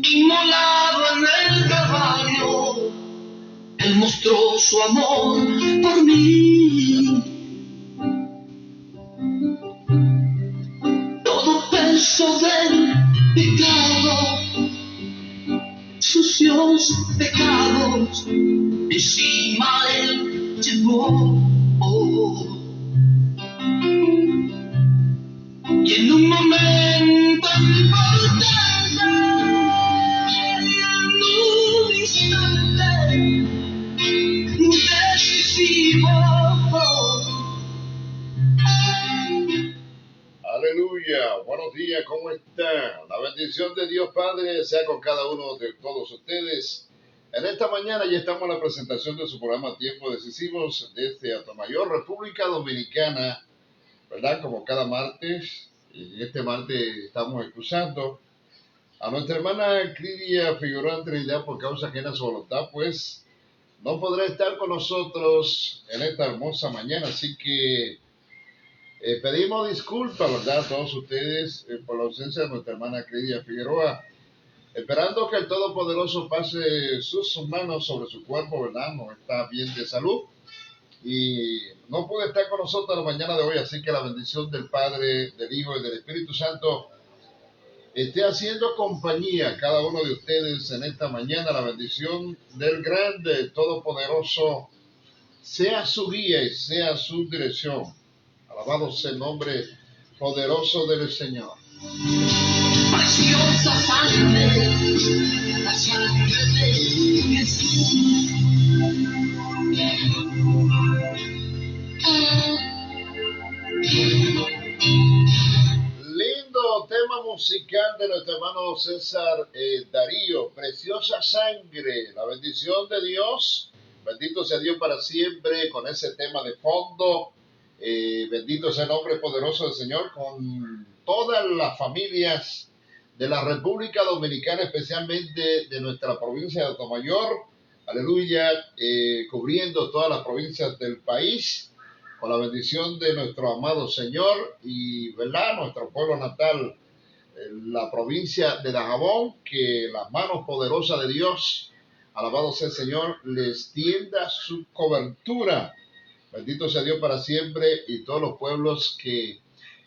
Inmolado en el Calvario, Él mostró su amor por mí. Todo peso del pecado, sucios pecados, encima Él llevó. Y en un momento importante, en un instante decisivo. Aleluya, buenos días, ¿cómo están? La bendición de Dios Padre sea con cada uno de todos ustedes. En esta mañana ya estamos en la presentación de su programa Tiempos Decisivos desde Atomayor, República Dominicana, ¿verdad? Como cada martes, y este martes estamos escuchando a nuestra hermana Cridia Figueroa en Trinidad por causa ajena a su voluntad, pues no podrá estar con nosotros en esta hermosa mañana, así que pedimos disculpas, ¿verdad?, a todos ustedes por la ausencia de nuestra hermana Cridia Figueroa, esperando que el Todopoderoso pase sus manos sobre su cuerpo, ¿verdad? No está bien de salud y no puede estar con nosotros la mañana de hoy, así que la bendición del Padre, del Hijo y del Espíritu Santo esté haciendo compañía a cada uno de ustedes en esta mañana. La bendición del grande, todopoderoso, sea su guía y sea su dirección. Alabado sea el nombre poderoso del Señor. Preciosa sangre, la sangre de Jesús. Lindo tema musical de nuestro hermano César Darío. Preciosa sangre, la bendición de Dios. Bendito sea Dios para siempre con ese tema de fondo. Bendito sea el nombre poderoso del Señor con todas las familias de la República Dominicana, especialmente de nuestra provincia de Atomayor. Aleluya, cubriendo todas las provincias del país con la bendición de nuestro amado Señor y, ¿verdad?, nuestro pueblo natal, la provincia de Dajabón, que las manos poderosas de Dios, alabado sea el Señor, les tienda su cobertura. Bendito sea Dios para siempre y todos los pueblos que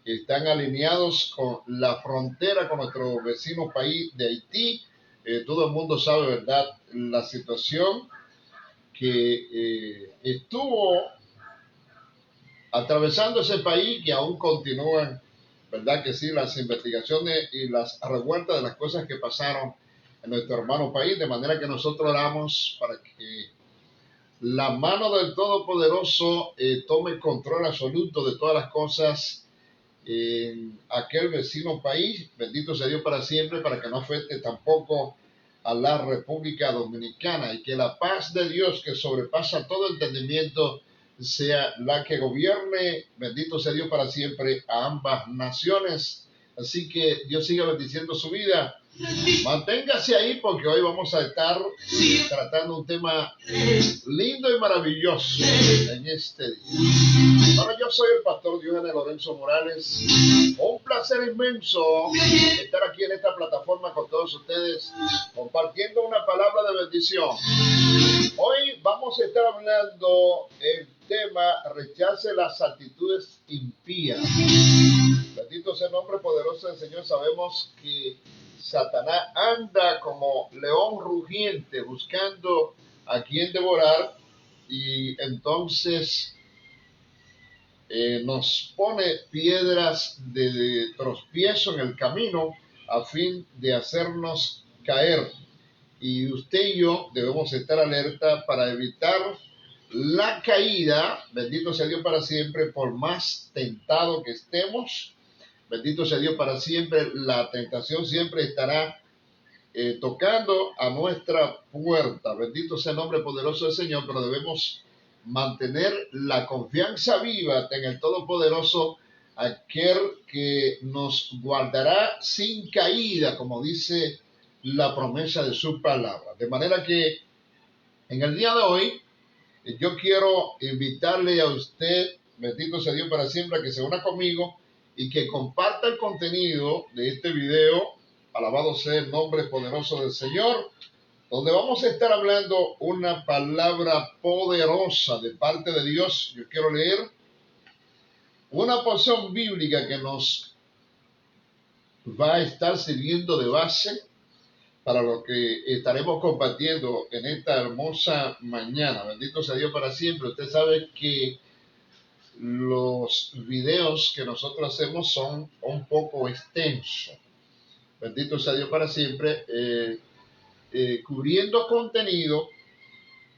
están alineados con la frontera con nuestro vecino país de Haití. Todo el mundo sabe, ¿verdad?, la situación que estuvo atravesando ese país, que aún continúan, ¿verdad que sí?, las investigaciones y las revueltas de las cosas que pasaron en nuestro hermano país, de manera que nosotros oramos para que la mano del Todopoderoso tome control absoluto de todas las cosas en aquel vecino país. Bendito sea Dios para siempre, para que no afecte tampoco a la República Dominicana, y que la paz de Dios, que sobrepasa todo entendimiento, sea la que gobierne, bendito sea Dios para siempre, a ambas naciones. Así que Dios siga bendiciendo su vida. Manténgase ahí porque hoy vamos a estar tratando un tema lindo y maravilloso en este día. Bueno, yo soy el pastor Diógenes Lorenzo Morales. Un placer inmenso estar aquí en esta plataforma con todos ustedes, compartiendo una palabra de bendición. Hoy vamos a estar hablando el tema: rechace las actitudes impías. Bendito sea el nombre poderoso del Señor. Sabemos que Satanás anda como león rugiente buscando a quien devorar, y entonces nos pone piedras de tropiezo en el camino a fin de hacernos caer. Y usted y yo debemos estar alerta para evitar la caída. Bendito sea Dios para siempre, por más tentado que estemos. Bendito sea Dios para siempre, la tentación siempre estará tocando a nuestra puerta. Bendito sea el nombre poderoso del Señor, pero debemos mantener la confianza viva en el Todopoderoso, aquel que nos guardará sin caída, como dice la promesa de su palabra. De manera que en el día de hoy yo quiero invitarle a usted, bendito sea Dios para siempre, a que se una conmigo y que comparta el contenido de este video. Alabado sea el nombre poderoso del Señor, donde vamos a estar hablando una palabra poderosa de parte de Dios. Yo quiero leer una porción bíblica que nos va a estar sirviendo de base para lo que estaremos compartiendo en esta hermosa mañana. Bendito sea Dios para siempre. Usted sabe que los videos que nosotros hacemos son un poco extensos. Bendito sea Dios para siempre, cubriendo contenido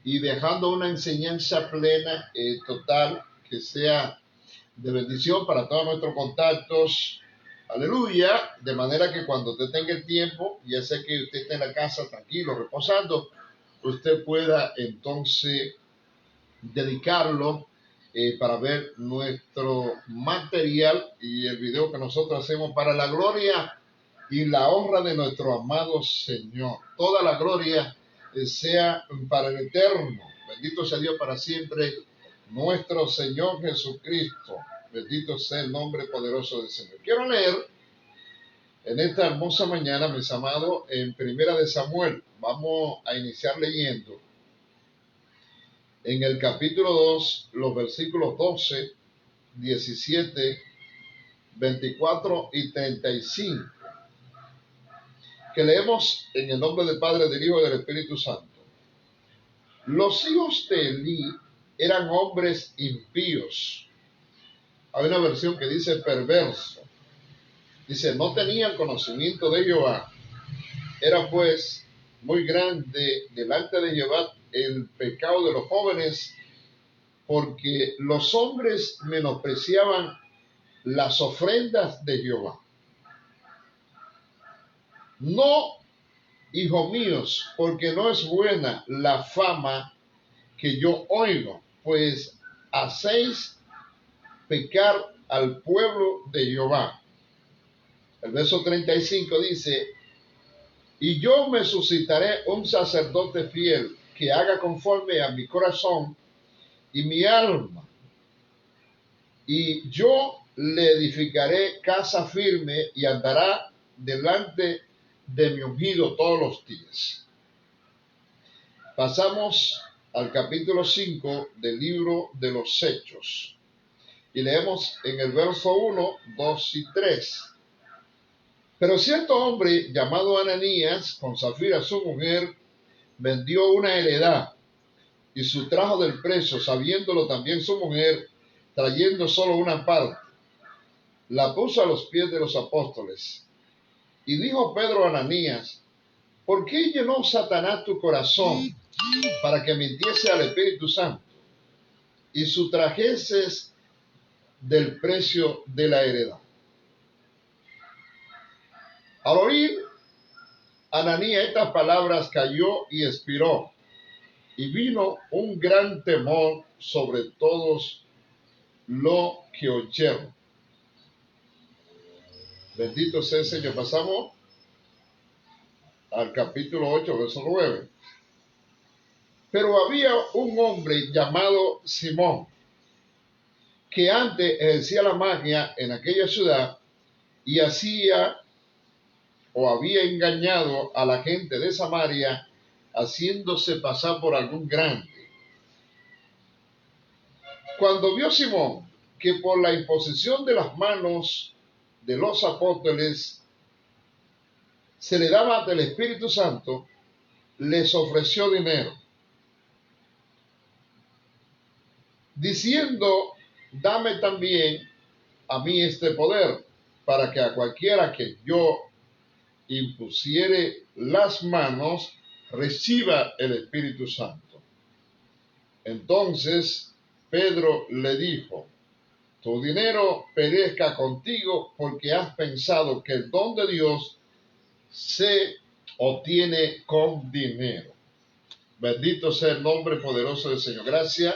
y dejando una enseñanza plena, total, que sea de bendición para todos nuestros contactos. Aleluya, de manera que cuando usted tenga el tiempo, ya sé que usted está en la casa tranquilo, reposando, usted pueda entonces dedicarlo para ver nuestro material y el video que nosotros hacemos para la gloria y la honra de nuestro amado Señor. Toda la gloria sea para el eterno. Bendito sea Dios para siempre, nuestro Señor Jesucristo. Bendito sea el nombre poderoso del Señor. Quiero leer en esta hermosa mañana, mis amados, en Primera de Samuel. Vamos a iniciar leyendo en el capítulo 2, los versículos 12, 17, 24 y 35, que leemos en el nombre del Padre, del Hijo y del Espíritu Santo. Los hijos de Elí eran hombres impíos. Hay una versión que dice perverso. Dice, no tenían conocimiento de Jehová. Era pues muy grande delante de Jehová el pecado de los jóvenes, porque los hombres menospreciaban las ofrendas de Jehová. No, hijos míos, porque no es buena la fama que yo oigo, pues hacéis pecar al pueblo de Jehová. El verso 35 dice, y yo me suscitaré un sacerdote fiel que haga conforme a mi corazón y mi alma, y yo le edificaré casa firme y andará delante de mi ungido todos los días. Pasamos al capítulo 5 del libro de los Hechos y leemos en el verso 1, 2 y 3. Pero cierto hombre llamado Ananías, con Zafira su mujer, vendió una heredad y sustrajo del precio, sabiéndolo también su mujer, trayendo solo una parte. La puso a los pies de los apóstoles. Y dijo Pedro a Ananías, ¿por qué llenó Satanás tu corazón para que mintiese al Espíritu Santo y sustrajeses del precio de la heredad? Al oír Ananías estas palabras, cayó y expiró, y vino un gran temor sobre todos los que oyeron. Bendito sea el Señor. Pasamos al capítulo 8, verso 9. Pero había un hombre llamado Simón, que antes ejercía la magia en aquella ciudad y hacía o había engañado a la gente de Samaria, haciéndose pasar por algún grande. Cuando vio Simón que por la imposición de las manos de los apóstoles se le daba del Espíritu Santo, les ofreció dinero, diciendo, dame también a mí este poder, para que a cualquiera que yo impusiere las manos, reciba el Espíritu Santo. Entonces Pedro le dijo, tu dinero perezca contigo, porque has pensado que el don de Dios se obtiene con dinero. Bendito sea el nombre poderoso del Señor. Gracias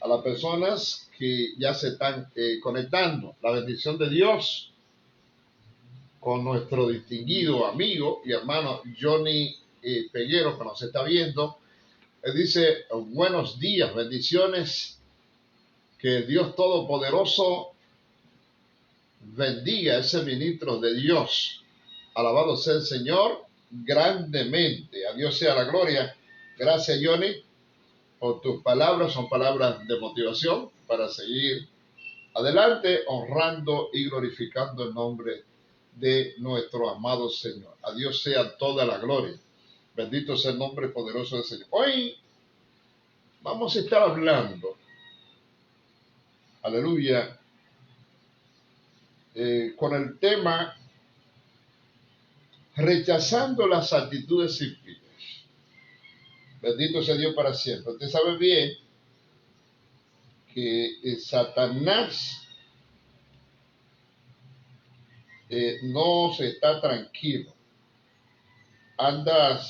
a las personas que ya se están conectando. La bendición de Dios con nuestro distinguido amigo y hermano Johnny Peguero, que nos está viendo. Él dice, buenos días, bendiciones, que Dios Todopoderoso bendiga a ese ministro de Dios. Alabado sea el Señor grandemente. A Dios sea la gloria. Gracias, Johnny, por tus palabras. Son palabras de motivación para seguir adelante, honrando y glorificando el nombre de nuestro amado Señor. A Dios sea toda la gloria. Bendito sea el nombre poderoso del Señor. Hoy vamos a estar hablando, aleluya, con el tema rechazando las actitudes impías. Bendito sea Dios para siempre. Usted sabe bien que Satanás no se está tranquilo. Anda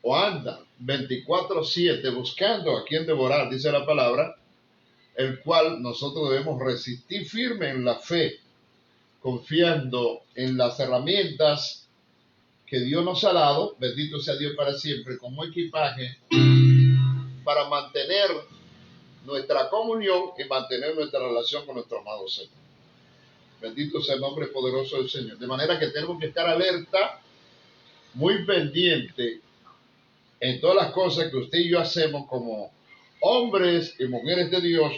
24/7 buscando a quien devorar, dice la palabra, el cual nosotros debemos resistir firme en la fe, confiando en las herramientas que Dios nos ha dado, bendito sea Dios para siempre, como equipaje para mantener nuestra comunión y mantener nuestra relación con nuestro amado Señor. Bendito sea el nombre poderoso del Señor. De manera que tenemos que estar alerta, muy pendiente en todas las cosas que usted y yo hacemos como hombres y mujeres de Dios,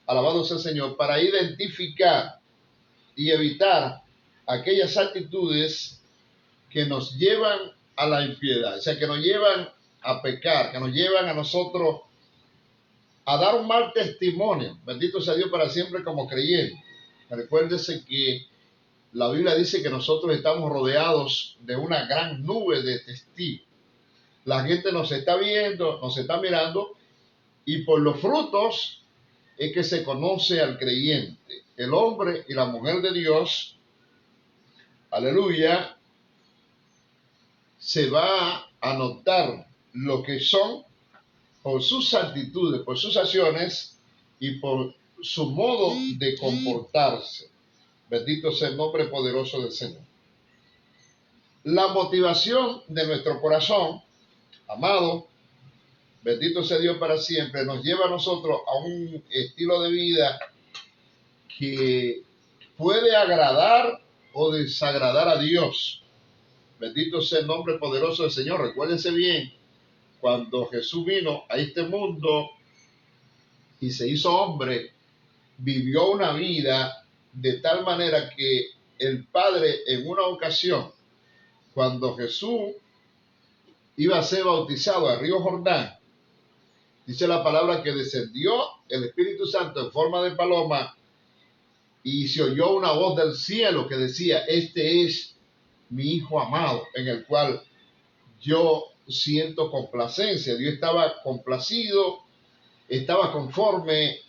alabado sea el Señor, para identificar y evitar aquellas actitudes que nos llevan a la impiedad, o sea, que nos llevan a pecar, que nos llevan a nosotros a dar un mal testimonio. Bendito sea Dios para siempre como creyentes. Recuérdese que la Biblia dice que nosotros estamos rodeados de una gran nube de testigos. La gente nos está viendo, nos está mirando, y por los frutos es que se conoce al creyente. El hombre y la mujer de Dios, aleluya, se va a notar lo que son por sus actitudes, por sus acciones y por su modo de comportarse. Bendito sea el nombre poderoso del Señor. La motivación de nuestro corazón, amado, bendito sea Dios para siempre, nos lleva a nosotros a un estilo de vida que puede agradar o desagradar a Dios. Bendito sea el nombre poderoso del Señor. Recuérdense bien, cuando Jesús vino a este mundo y se hizo hombre, vivió una vida de tal manera que el Padre, en una ocasión, cuando Jesús iba a ser bautizado al río Jordán, dice la palabra que descendió el Espíritu Santo en forma de paloma y se oyó una voz del cielo que decía: este es mi Hijo amado, en el cual yo siento complacencia. Dios estaba complacido, estaba conforme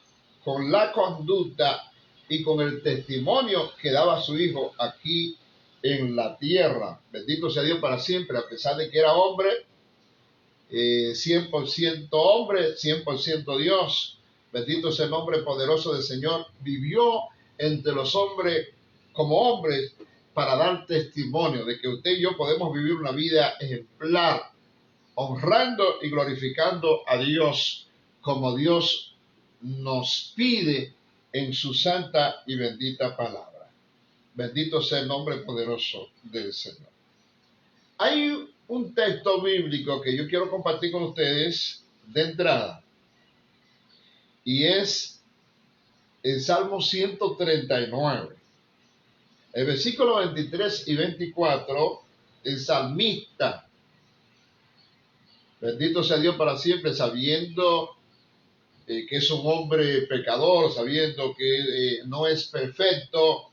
con la conducta y con el testimonio que daba su Hijo aquí en la tierra. Bendito sea Dios para siempre, a pesar de que era hombre, 100% hombre, 100% Dios. Bendito sea el nombre poderoso del Señor. Vivió entre los hombres como hombres para dar testimonio de que usted y yo podemos vivir una vida ejemplar, honrando y glorificando a Dios como Dios nos pide en su santa y bendita palabra. Bendito sea el nombre poderoso del Señor. Hay un texto bíblico que yo quiero compartir con ustedes de entrada, y es el Salmo 139. El versículo 23 y 24, el salmista, bendito sea Dios para siempre, sabiendo que es un hombre pecador, sabiendo que no es perfecto,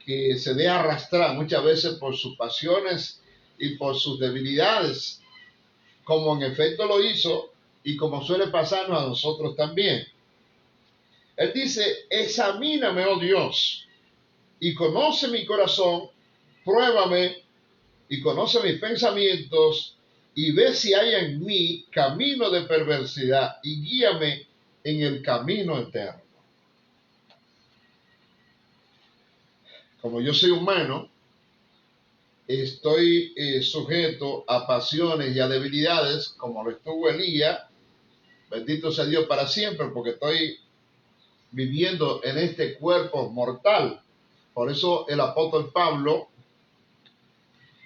que se deja arrastrar muchas veces por sus pasiones y por sus debilidades, como en efecto lo hizo y como suele pasarnos a nosotros también. Él dice: examíname, oh Dios, y conoce mi corazón, pruébame y conoce mis pensamientos, y ve si hay en mí camino de perversidad, y guíame en el camino eterno. Como yo soy humano, estoy sujeto a pasiones y a debilidades, como lo estuvo Elías. Bendito sea Dios para siempre, porque estoy viviendo en este cuerpo mortal. Por eso el apóstol Pablo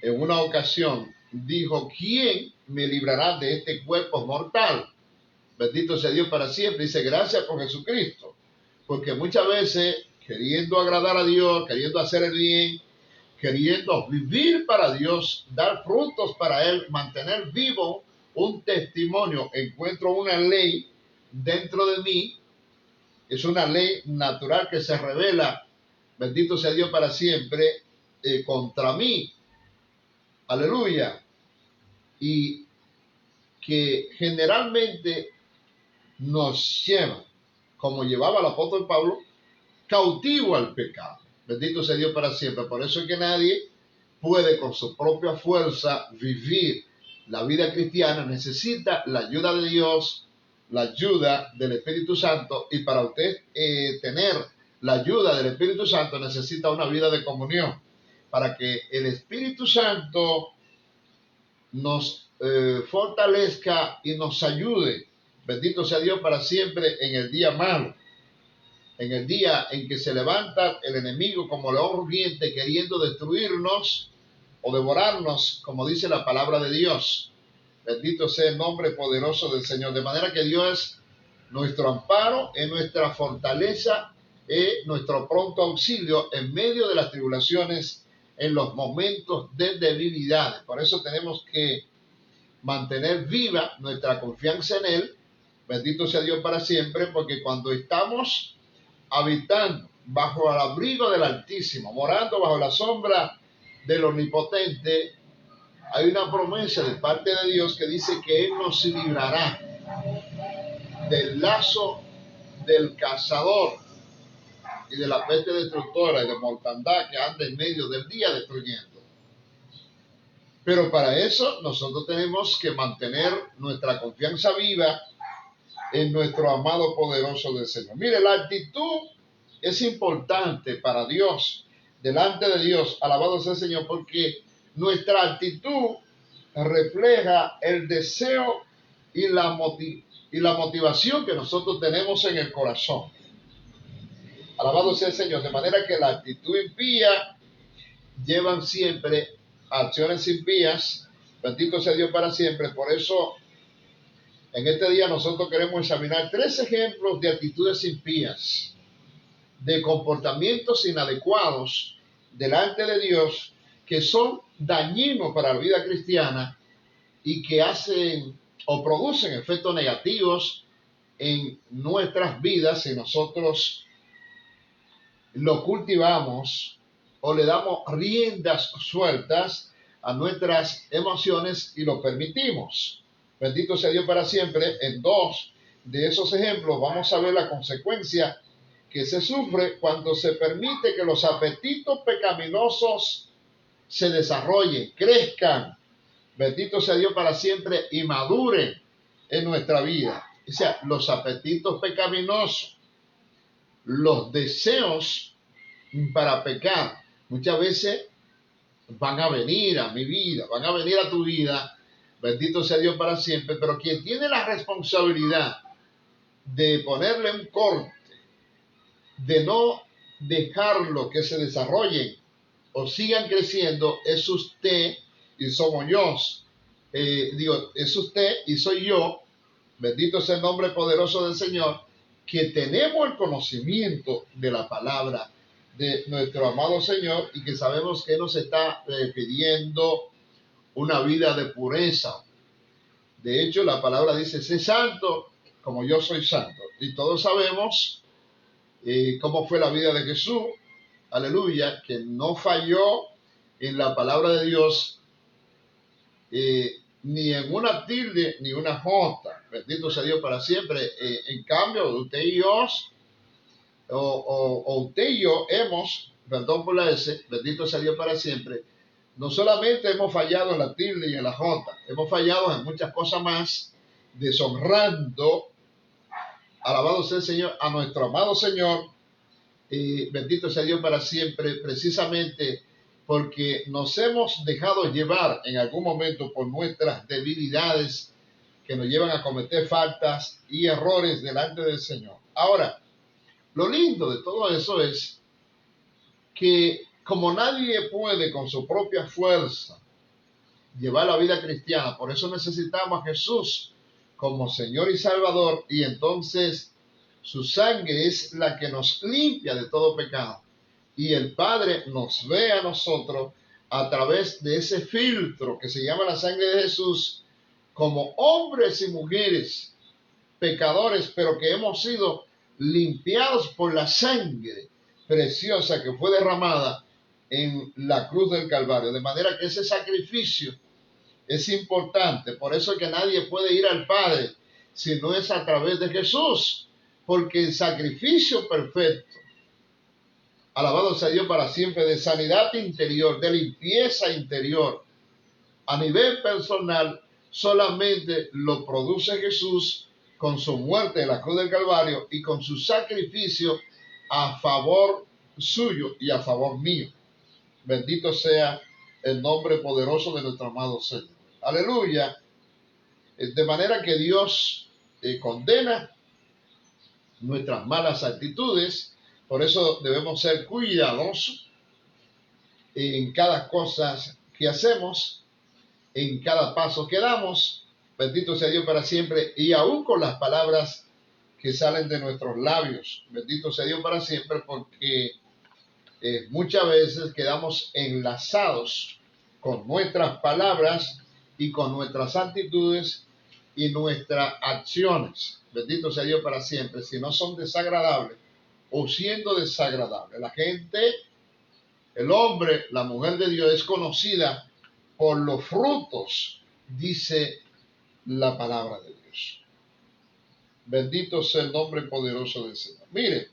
en una ocasión dijo, ¿quién me librará de este cuerpo mortal? Bendito sea Dios para siempre. Dice, gracias por Jesucristo. Porque muchas veces, queriendo agradar a Dios, queriendo hacer el bien, queriendo vivir para Dios, dar frutos para Él, mantener vivo un testimonio, encuentro una ley dentro de mí, es una ley natural que se revela, bendito sea Dios para siempre, contra mí. Aleluya. Y que generalmente nos lleva, como llevaba el apóstol Pablo, cautivo al pecado. Bendito sea Dios para siempre. Por eso es que nadie puede con su propia fuerza vivir la vida cristiana. Necesita la ayuda de Dios, la ayuda del Espíritu Santo. Y para usted tener la ayuda del Espíritu Santo necesita una vida de comunión. Para que el Espíritu Santo nos fortalezca y nos ayude. Bendito sea Dios para siempre en el día malo. En el día en que se levanta el enemigo como león rugiente queriendo destruirnos o devorarnos, como dice la palabra de Dios. Bendito sea el nombre poderoso del Señor. De manera que Dios es nuestro amparo, es nuestra fortaleza, es nuestro pronto auxilio en medio de las tribulaciones, en los momentos de debilidad. Por eso tenemos que mantener viva nuestra confianza en Él. Bendito sea Dios para siempre, porque cuando estamos habitando bajo el abrigo del Altísimo, morando bajo la sombra del Omnipotente, hay una promesa de parte de Dios que dice que Él nos librará del lazo del cazador y de la peste destructora y de mortandad que anda en medio del día destruyendo. Pero para eso nosotros tenemos que mantener nuestra confianza viva en nuestro amado poderoso del Señor. Mire, la actitud es importante para Dios, delante de Dios, alabado sea el Señor, porque nuestra actitud refleja el deseo y la motivación que nosotros tenemos en el corazón. Alabado sea el Señor, de manera que la actitud impía llevan siempre acciones impías. Bendito sea Dios para siempre. Por eso en este día nosotros queremos examinar 3 ejemplos de actitudes impías, de comportamientos inadecuados delante de Dios que son dañinos para la vida cristiana y que hacen o producen efectos negativos en nuestras vidas si nosotros lo cultivamos o le damos riendas sueltas a nuestras emociones y lo permitimos. Bendito sea Dios para siempre. En 2 de esos ejemplos vamos a ver la consecuencia que se sufre cuando se permite que los apetitos pecaminosos se desarrollen, crezcan. Bendito sea Dios para siempre y maduren en nuestra vida. O sea, los apetitos pecaminosos, los deseos para pecar, muchas veces van a venir a mi vida, van a venir a tu vida. Bendito sea Dios para siempre, pero quien tiene la responsabilidad de ponerle un corte, de no dejarlo que se desarrollen o sigan creciendo, es usted y somos yo. Es usted y soy yo, bendito sea el nombre poderoso del Señor, que tenemos el conocimiento de la palabra de nuestro amado Señor y que sabemos que nos está pidiendo una vida de pureza. De hecho, la palabra dice, sé santo como yo soy santo. Y todos sabemos cómo fue la vida de Jesús, aleluya, que no falló en la palabra de Dios, ni en una tilde ni una jota. Bendito sea Dios para siempre. En cambio, usted y yo, o usted y yo hemos, perdón por la S, bendito sea Dios para siempre, no solamente hemos fallado en la tilde y en la jota, hemos fallado en muchas cosas más, deshonrando, alabado sea el Señor, a nuestro amado Señor, bendito sea Dios para siempre, precisamente porque nos hemos dejado llevar en algún momento por nuestras debilidades que nos llevan a cometer faltas y errores delante del Señor. Ahora, Lo lindo de todo eso es que como nadie puede con su propia fuerza llevar la vida cristiana, por eso necesitamos a Jesús como Señor y Salvador, y entonces su sangre es la que nos limpia de todo pecado. Y el Padre nos ve a nosotros a través de ese filtro que se llama la sangre de Jesús, como hombres y mujeres pecadores, pero que hemos sido limpiados por la sangre preciosa que fue derramada en la cruz del Calvario. De manera que ese sacrificio es importante. Por eso es que nadie puede ir al Padre si no es a través de Jesús, porque el sacrificio perfecto, alabado sea Dios para siempre, de sanidad interior, de limpieza interior, a nivel personal, solamente lo produce Jesús con su muerte en la cruz del Calvario y con su sacrificio a favor suyo y a favor mío. Bendito sea el nombre poderoso de nuestro amado Señor. Aleluya. De manera que Dios condena nuestras malas actitudes. Por eso debemos ser cuidadosos en cada cosa que hacemos, en cada paso que damos. Bendito sea Dios para siempre, y aún con las palabras que salen de nuestros labios. Bendito sea Dios para siempre, porque muchas veces quedamos enlazados con nuestras palabras y con nuestras actitudes y nuestras acciones. Bendito sea Dios para siempre, si no son desagradables o siendo desagradables. La gente, el hombre, la mujer de Dios es conocida por los frutos, dice la palabra de Dios. Bendito sea el nombre poderoso del Señor. Mire,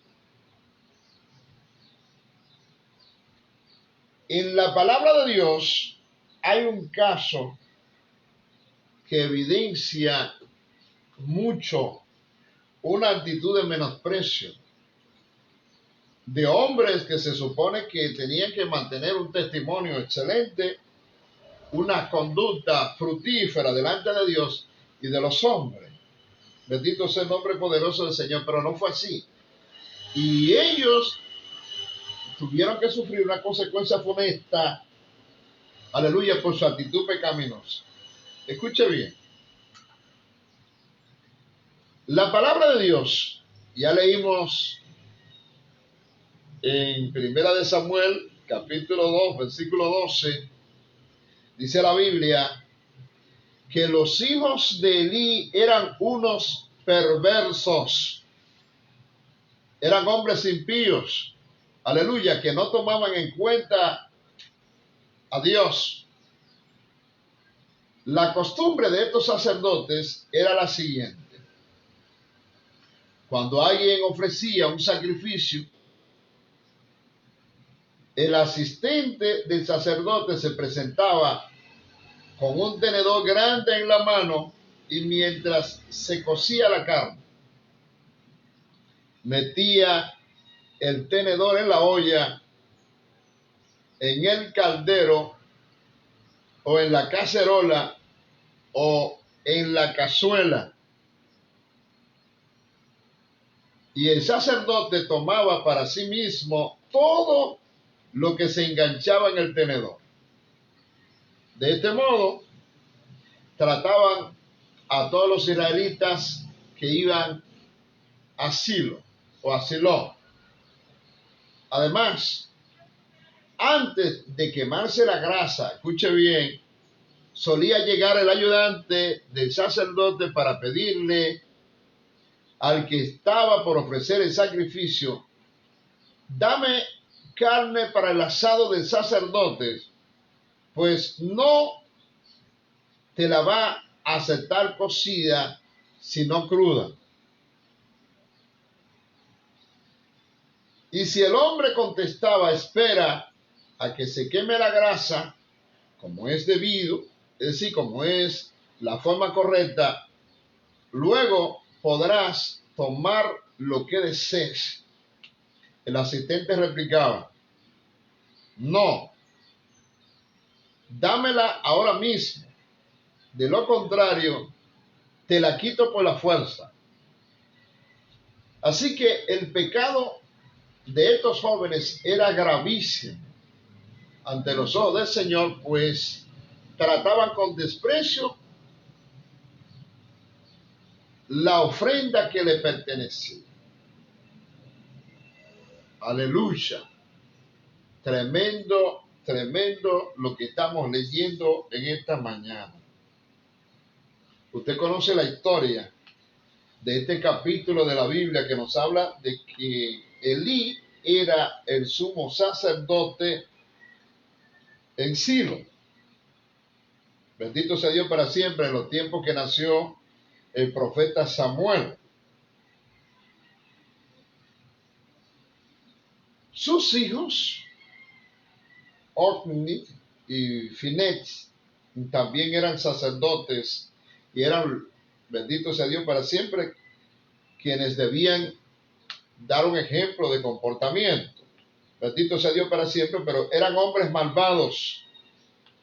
en la palabra de Dios hay un caso que evidencia mucho una actitud de menosprecio de hombres que se supone que tenían que mantener un testimonio excelente, una conducta fructífera delante de Dios y de los hombres. Bendito sea el nombre poderoso del Señor, pero no fue así. Y ellos tuvieron que sufrir una consecuencia funesta, aleluya, por su actitud pecaminosa. Escuche bien. La palabra de Dios, ya leímos en Primera de Samuel, capítulo 2, versículo 12, dice la Biblia que los hijos de Elí eran unos perversos, eran hombres impíos, aleluya, que no tomaban en cuenta a Dios. La costumbre de estos sacerdotes era la siguiente. Cuando alguien ofrecía un sacrificio, el asistente del sacerdote se presentaba con un tenedor grande en la mano y mientras se cocía la carne, metía el tenedor en la olla, en el caldero o en la cacerola o en la cazuela. Y el sacerdote tomaba para sí mismo todo lo que se enganchaba en el tenedor. De este modo, trataban a todos los israelitas que iban a Silo o a Siló. Además, antes de quemarse la grasa, escuche bien, solía llegar el ayudante del sacerdote para pedirle al que estaba por ofrecer el sacrificio: dame carne para el asado del sacerdote, pues no te la va a aceptar cocida, sino cruda. Y si el hombre contestaba: espera a que se queme la grasa, como es debido, es decir, como es la forma correcta, luego podrás tomar lo que desees. El asistente replicaba: no, dámela ahora mismo. De lo contrario, te la quito por la fuerza. Así que el pecado de estos jóvenes era gravísimo ante los ojos del Señor, pues trataban con desprecio la ofrenda que le pertenecía. Aleluya. Tremendo, tremendo lo que estamos leyendo en esta mañana. Usted conoce la historia de este capítulo de la Biblia que nos habla de que Elí era el sumo sacerdote en Silo. Bendito sea Dios para siempre, en los tiempos que nació el profeta Samuel. Sus hijos, Ofni y Finex, también eran sacerdotes y eran, bendito sea Dios para siempre, quienes debían dar un ejemplo de comportamiento. Bendito sea Dios para siempre, pero eran hombres malvados,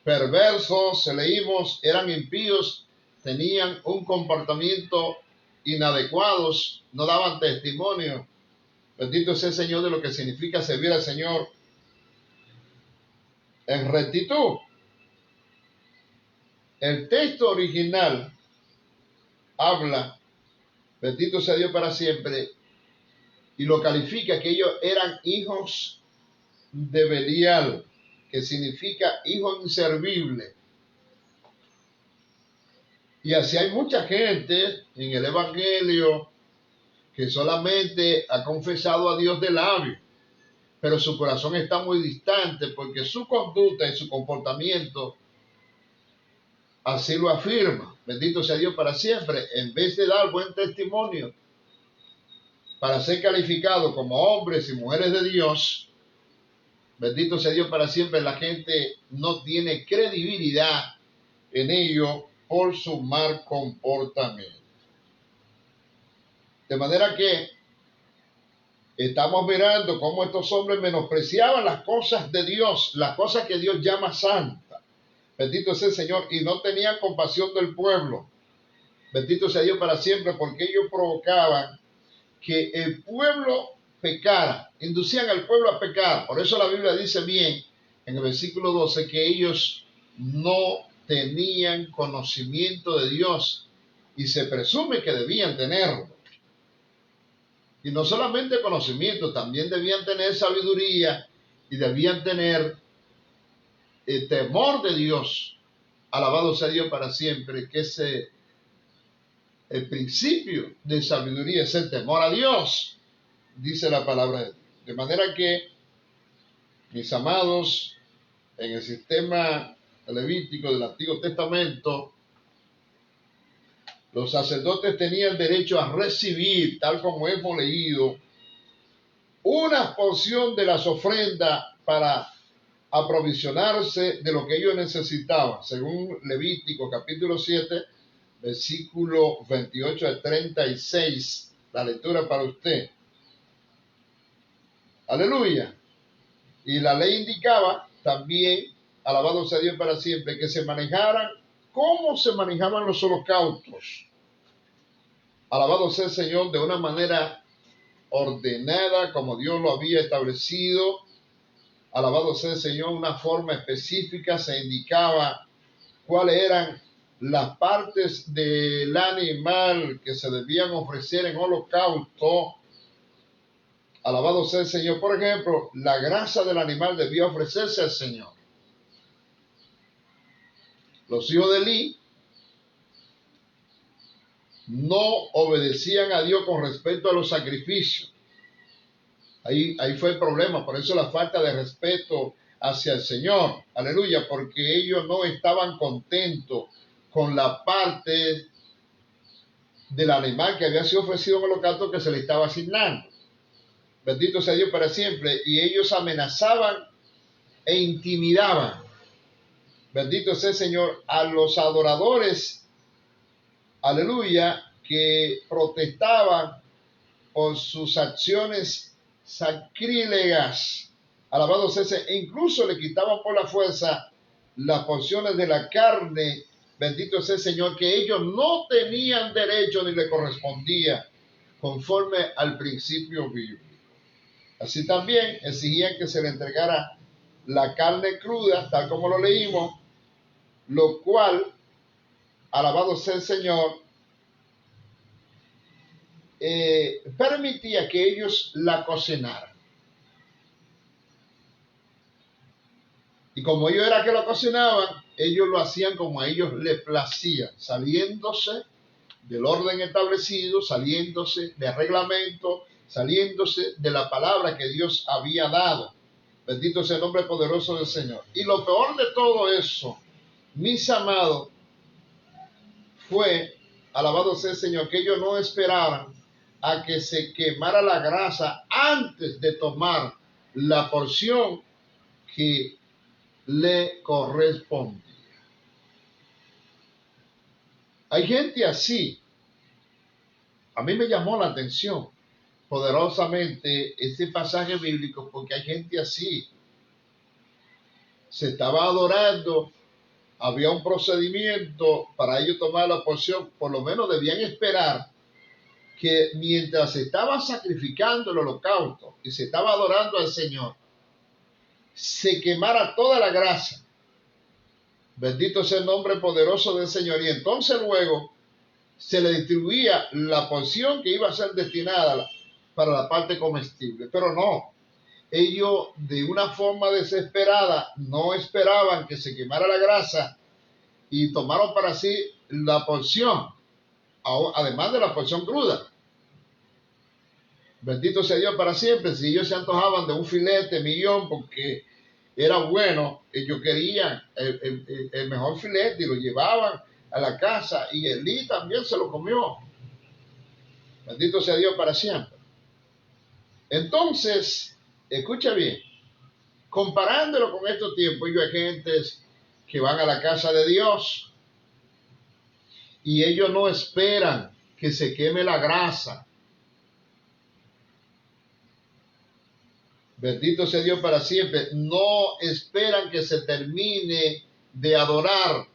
perversos, leímos, eran impíos, tenían un comportamiento inadecuados, no daban testimonio. Bendito sea el Señor de lo que significa servir al Señor en rectitud. El texto original habla, bendito sea Dios para siempre, y lo califica que ellos eran hijos de Belial, que significa hijo inservible. Y así hay mucha gente en el Evangelio que solamente ha confesado a Dios de labio, pero su corazón está muy distante porque su conducta y su comportamiento así lo afirma. Bendito sea Dios para siempre. En vez de dar buen testimonio para ser calificado como hombres y mujeres de Dios, bendito sea Dios para siempre, la gente no tiene credibilidad en ello por su mal comportamiento. De manera que estamos mirando cómo estos hombres menospreciaban las cosas de Dios, las cosas que Dios llama santa. Bendito sea el Señor, y no tenían compasión del pueblo. Bendito sea Dios para siempre, porque ellos provocaban que el pueblo pecara, inducían al pueblo a pecar. Por eso la Biblia dice bien en el versículo 12 que ellos no tenían conocimiento de Dios y se presume que debían tenerlo. Y no solamente conocimiento, también debían tener sabiduría y debían tener el temor de Dios. Alabado sea Dios para siempre, que es el principio de sabiduría, es el temor a Dios, dice la palabra de Dios. De manera que, mis amados, en el sistema levítico del Antiguo Testamento, los sacerdotes tenían derecho a recibir, tal como hemos leído, una porción de las ofrendas para aprovisionarse de lo que ellos necesitaban, según Levítico capítulo 7, versículo 28 al 36, la lectura para usted. Aleluya. Y la ley indicaba también, alabado sea Dios para siempre, que se manejaran como se manejaban los holocaustos. Alabado sea el Señor, de una manera ordenada, como Dios lo había establecido. Alabado sea el Señor, una forma específica se indicaba cuáles eran las partes del animal que se debían ofrecer en holocausto. Alabado sea el Señor. Por ejemplo, la grasa del animal debía ofrecerse al Señor. Los hijos de Elí no obedecían a Dios con respecto a los sacrificios. Ahí fue el problema, por eso la falta de respeto hacia el Señor. Aleluya, porque ellos no estaban contentos con la parte del animal que había sido ofrecido en el holocausto que se le estaba asignando. Bendito sea Dios para siempre. Y ellos amenazaban e intimidaban, bendito sea el Señor, a los adoradores, aleluya, que protestaban por sus acciones sacrílegas. Alabado sea ese, e incluso le quitaban por la fuerza las porciones de la carne, bendito sea el Señor, que ellos no tenían derecho ni le correspondía conforme al principio bíblico. Así también exigían que se le entregara la carne cruda, tal como lo leímos, lo cual, alabado sea el Señor, permitía que ellos la cocinaran. Y como ellos era que lo cocinaban, ellos lo hacían como a ellos les placía, saliéndose del orden establecido, saliéndose del reglamento, saliéndose de la palabra que Dios había dado. Bendito sea el nombre poderoso del Señor. Y lo peor de todo eso, mis amados, fue, alabado sea el Señor, que ellos no esperaban a que se quemara la grasa antes de tomar la porción que le correspondía. Hay gente así. A mí me llamó la atención poderosamente este pasaje bíblico porque hay gente así. Se estaba adorando, había un procedimiento para ellos tomar la porción, por lo menos debían esperar que mientras se estaba sacrificando el holocausto y se estaba adorando al Señor, se quemara toda la grasa. Bendito sea el nombre poderoso del Señor. Y entonces luego se le distribuía la porción que iba a ser destinada para la parte comestible. Pero no, ellos de una forma desesperada no esperaban que se quemara la grasa y tomaron para sí la porción, además de la porción cruda. Bendito sea Dios para siempre. Si ellos se antojaban de un filete millón porque era bueno, ellos querían el mejor filete y lo llevaban a la casa y Elí también se lo comió. Bendito sea Dios para siempre. Entonces, escucha bien, comparándolo con estos tiempos, yo hay gentes que van a la casa de Dios y ellos no esperan que se queme la grasa. Bendito sea Dios para siempre. No esperan que se termine de adorar.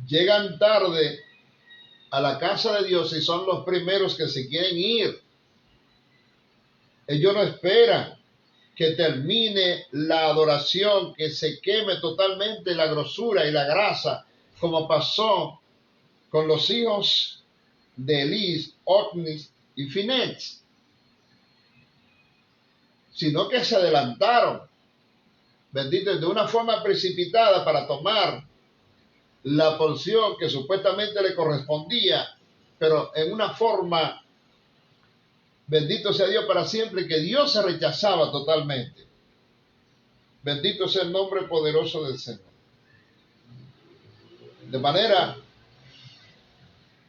Llegan tarde a la casa de Dios y son los primeros que se quieren ir. Ellos no esperan que termine la adoración, que se queme totalmente la grosura y la grasa, como pasó con los hijos de Elí, Ofni y Finees, sino que se adelantaron, bendito, de una forma precipitada para tomar la porción que supuestamente le correspondía, pero en una forma, bendito sea Dios para siempre, que Dios se rechazaba totalmente. Bendito sea el nombre poderoso del Señor. De manera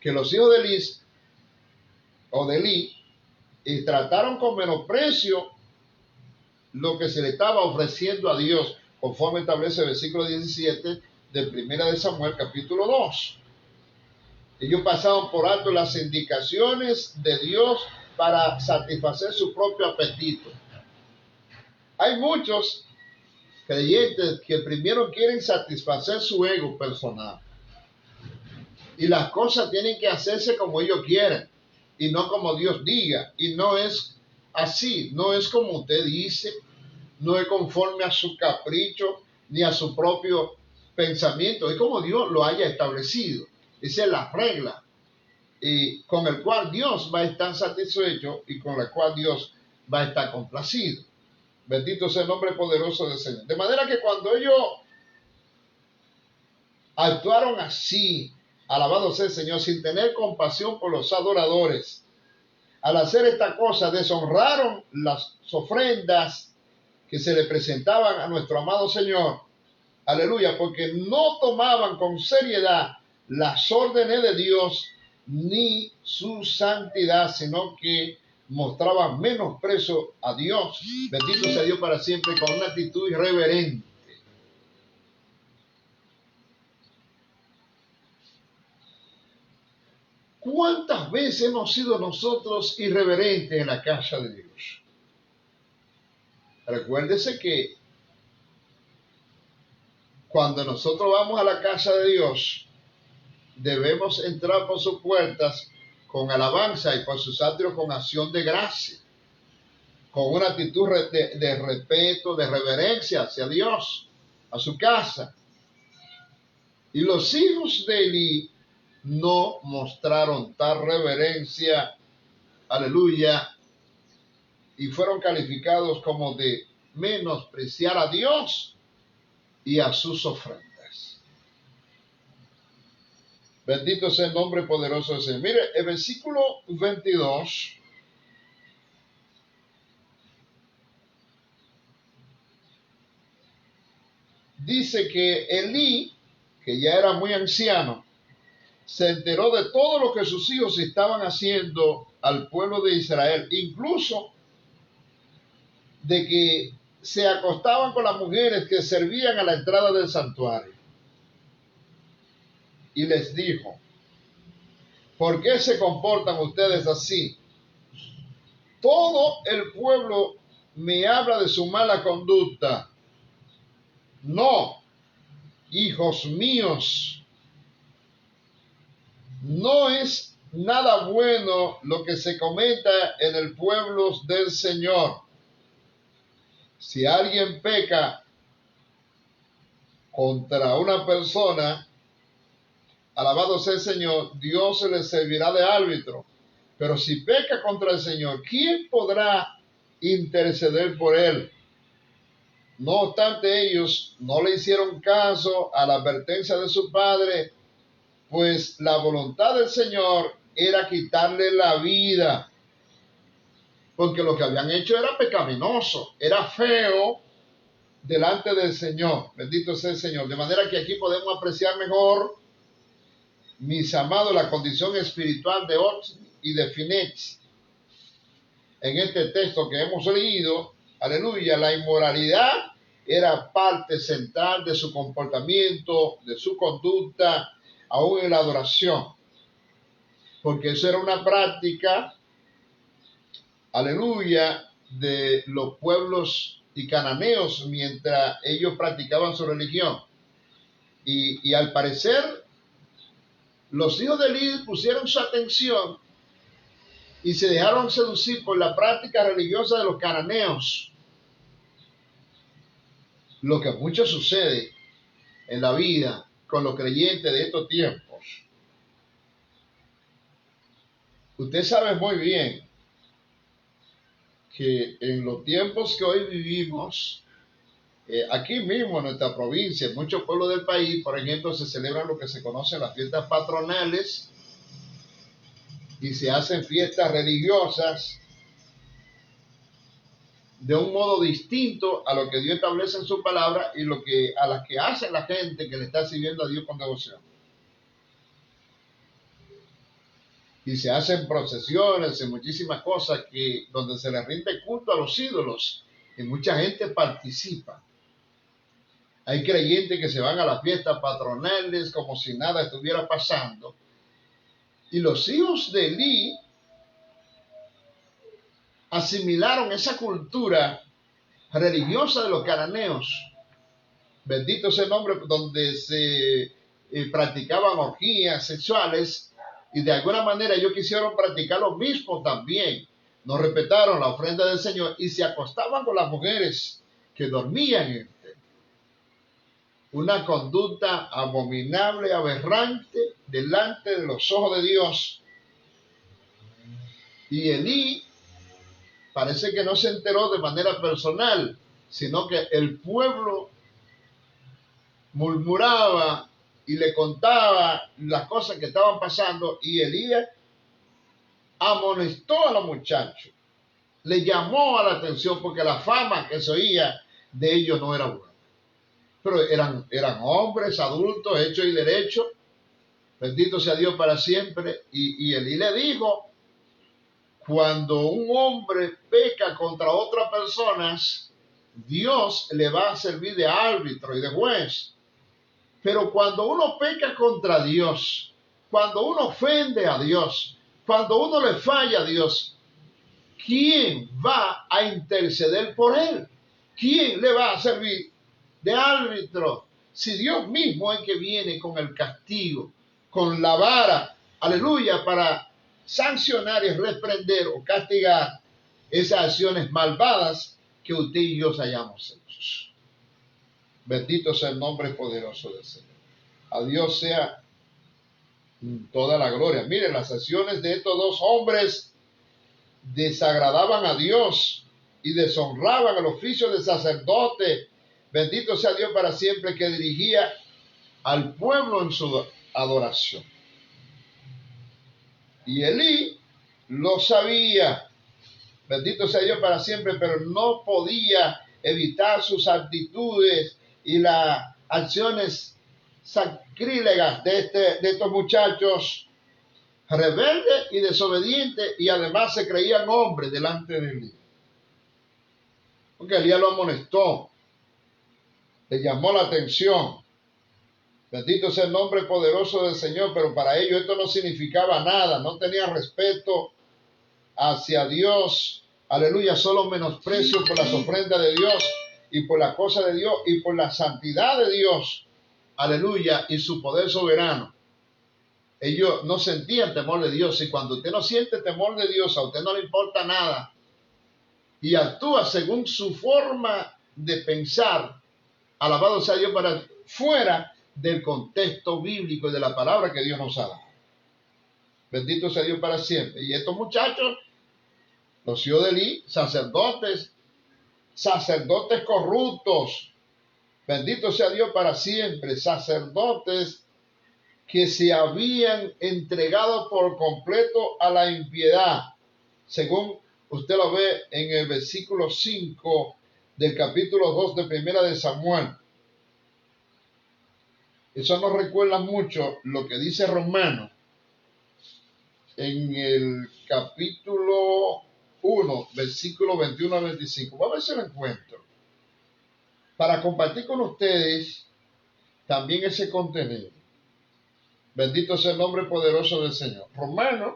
que los hijos de Elí trataron con menosprecio lo que se le estaba ofreciendo a Dios, conforme establece el versículo 17 de Primera de Samuel, capítulo 2. Ellos pasaban por alto las indicaciones de Dios para satisfacer su propio apetito. Hay muchos creyentes que primero quieren satisfacer su ego personal. Y las cosas tienen que hacerse como ellos quieren y no como Dios diga. Y no es así, no es como usted dice, no es conforme a su capricho ni a su propio pensamiento, es como Dios lo haya establecido. Esa es la regla y con el cual Dios va a estar satisfecho y con la cual Dios va a estar complacido. Bendito sea el nombre poderoso del Señor. De manera que cuando ellos actuaron así, alabado sea el Señor, sin tener compasión por los adoradores, al hacer esta cosa deshonraron las ofrendas que se le presentaban a nuestro amado Señor. Aleluya, porque no tomaban con seriedad las órdenes de Dios ni su santidad, sino que mostraban menosprecio a Dios. Bendito sea Dios para siempre, con una actitud irreverente. ¿Cuántas veces hemos sido nosotros irreverentes en la casa de Dios? Recuérdese que cuando nosotros vamos a la casa de Dios, debemos entrar por sus puertas con alabanza y por sus atrios con acción de gracia, con una actitud de respeto, de reverencia hacia Dios, a su casa. Y los hijos de Elí no mostraron tal reverencia, aleluya, y fueron calificados como de menospreciar a Dios y a sus ofrendas. Bendito sea el nombre poderoso del Señor. Mire, el versículo 22 dice que Elí, que ya era muy anciano, se enteró de todo lo que sus hijos estaban haciendo al pueblo de Israel, incluso de que se acostaban con las mujeres que servían a la entrada del santuario. Y les dijo: ¿por qué se comportan ustedes así? Todo el pueblo me habla de su mala conducta. No, hijos míos, no es nada bueno lo que se comenta en el pueblo del Señor. Si alguien peca contra una persona, alabado sea el Señor, Dios se le servirá de árbitro. Pero si peca contra el Señor, ¿quién podrá interceder por él? No obstante, ellos no le hicieron caso a la advertencia de su padre, pues la voluntad del Señor era quitarle la vida, porque lo que habían hecho era pecaminoso, era feo delante del Señor. Bendito sea el Señor. De manera que aquí podemos apreciar mejor, mis amados, la condición espiritual de Ofni y de Finex. En este texto que hemos leído, aleluya, la inmoralidad era parte central de su comportamiento, de su conducta, aún en la adoración. Porque eso era una práctica, aleluya, de los pueblos y cananeos mientras ellos practicaban su religión. Y al parecer, los hijos de Elí pusieron su atención y se dejaron seducir por la práctica religiosa de los cananeos. Lo que mucho sucede en la vida con los creyentes de estos tiempos. Usted sabe muy bien que en los tiempos que hoy vivimos, aquí mismo en nuestra provincia, en muchos pueblos del país, por ejemplo, se celebran lo que se conocen las fiestas patronales y se hacen fiestas religiosas de un modo distinto a lo que Dios establece en su palabra y a las que hace la gente que le está sirviendo a Dios con devoción. Y se hacen procesiones y muchísimas cosas donde se le rinde culto a los ídolos y mucha gente participa. Hay creyentes que se van a las fiestas patronales como si nada estuviera pasando. Y los hijos de Elí asimilaron esa cultura religiosa de los cananeos. Bendito sea el nombre, donde se practicaban orgías sexuales y de alguna manera ellos quisieron practicar lo mismo también. No respetaron la ofrenda del Señor y se acostaban con las mujeres que dormían en él. Una conducta abominable, aberrante, delante de los ojos de Dios. Y Elí parece que no se enteró de manera personal, sino que el pueblo murmuraba y le contaba las cosas que estaban pasando, y Elías amonestó a los muchachos, le llamó a la atención porque la fama que se oía de ellos no era buena. Pero eran hombres adultos, hechos y derechos, bendito sea Dios para siempre. Y Elí le dijo: cuando un hombre peca contra otras personas, Dios le va a servir de árbitro y de juez. Pero cuando uno peca contra Dios, cuando uno ofende a Dios, cuando uno le falla a Dios, ¿quién va a interceder por él? ¿Quién le va a servir de árbitro? Si Dios mismo es que viene con el castigo, con la vara, aleluya, para sancionar y reprender o castigar esas acciones malvadas que usted y yo hayamos hecho. Bendito sea el nombre poderoso del Señor. A Dios sea toda la gloria. Miren, las acciones de estos dos hombres desagradaban a Dios y deshonraban el oficio de sacerdote. Bendito sea Dios para siempre, que dirigía al pueblo en su adoración. Y Elí lo sabía. Bendito sea Dios para siempre, pero no podía evitar sus actitudes y las acciones sacrílegas de estos muchachos rebeldes y desobedientes, y además se creían hombres delante de Elí. Porque Elías lo amonestó, le llamó la atención. Bendito sea el nombre poderoso del Señor, pero para ellos esto no significaba nada, no tenían respeto hacia Dios, aleluya, solo menosprecio por las ofrendas de Dios y por la cosa de Dios y por la santidad de Dios, aleluya, y su poder soberano. Ellos no sentían temor de Dios, y cuando usted no siente temor de Dios, a usted no le importa nada y actúa según su forma de pensar, alabado sea Dios, para fuera del contexto bíblico y de la palabra que Dios nos ha dado. Bendito sea Dios para siempre. Y estos muchachos, los hijos de Elí, sacerdotes corruptos, bendito sea Dios para siempre, sacerdotes que se habían entregado por completo a la impiedad, según usted lo ve en el versículo 5 del capítulo 2 de Primera de Samuel. Eso nos recuerda mucho lo que dice Romanos en el capítulo 1, versículo 21 al 25. Vamos a ver si lo encuentro, para compartir con ustedes también ese contenido. Bendito sea el nombre poderoso del Señor. Romanos,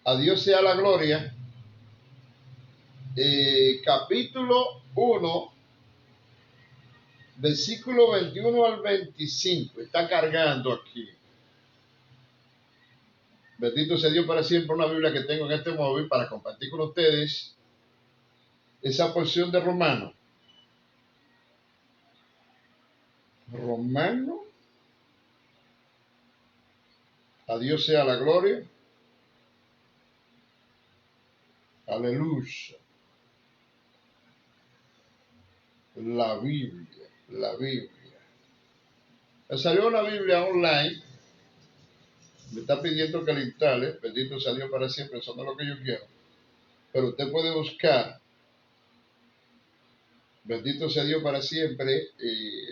a Dios sea la gloria, capítulo 1, versículo 21 al 25. Está cargando aquí. Bendito sea Dios para siempre, una Biblia que tengo en este móvil para compartir con ustedes esa porción de Romanos. Romanos, a Dios sea la gloria. Aleluya. La Biblia. Me salió una Biblia online. Me está pidiendo que la instale. Bendito sea Dios para siempre. Eso no es lo que yo quiero. Pero usted puede buscar, bendito sea Dios para siempre,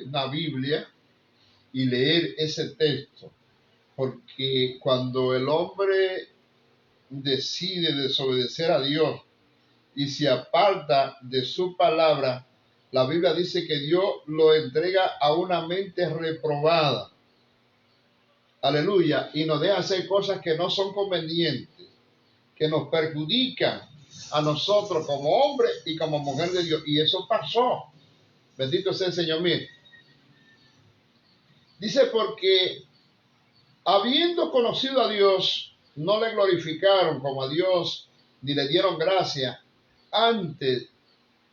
una Biblia y leer ese texto. Porque cuando el hombre decide desobedecer a Dios y se aparta de su palabra, la Biblia dice que Dios lo entrega a una mente reprobada. Aleluya. Y nos deja hacer cosas que no son convenientes, que nos perjudican a nosotros como hombre y como mujer de Dios. Y eso pasó. Bendito sea el Señor. Mire, dice, porque habiendo conocido a Dios, no le glorificaron como a Dios, ni le dieron gracia. Antes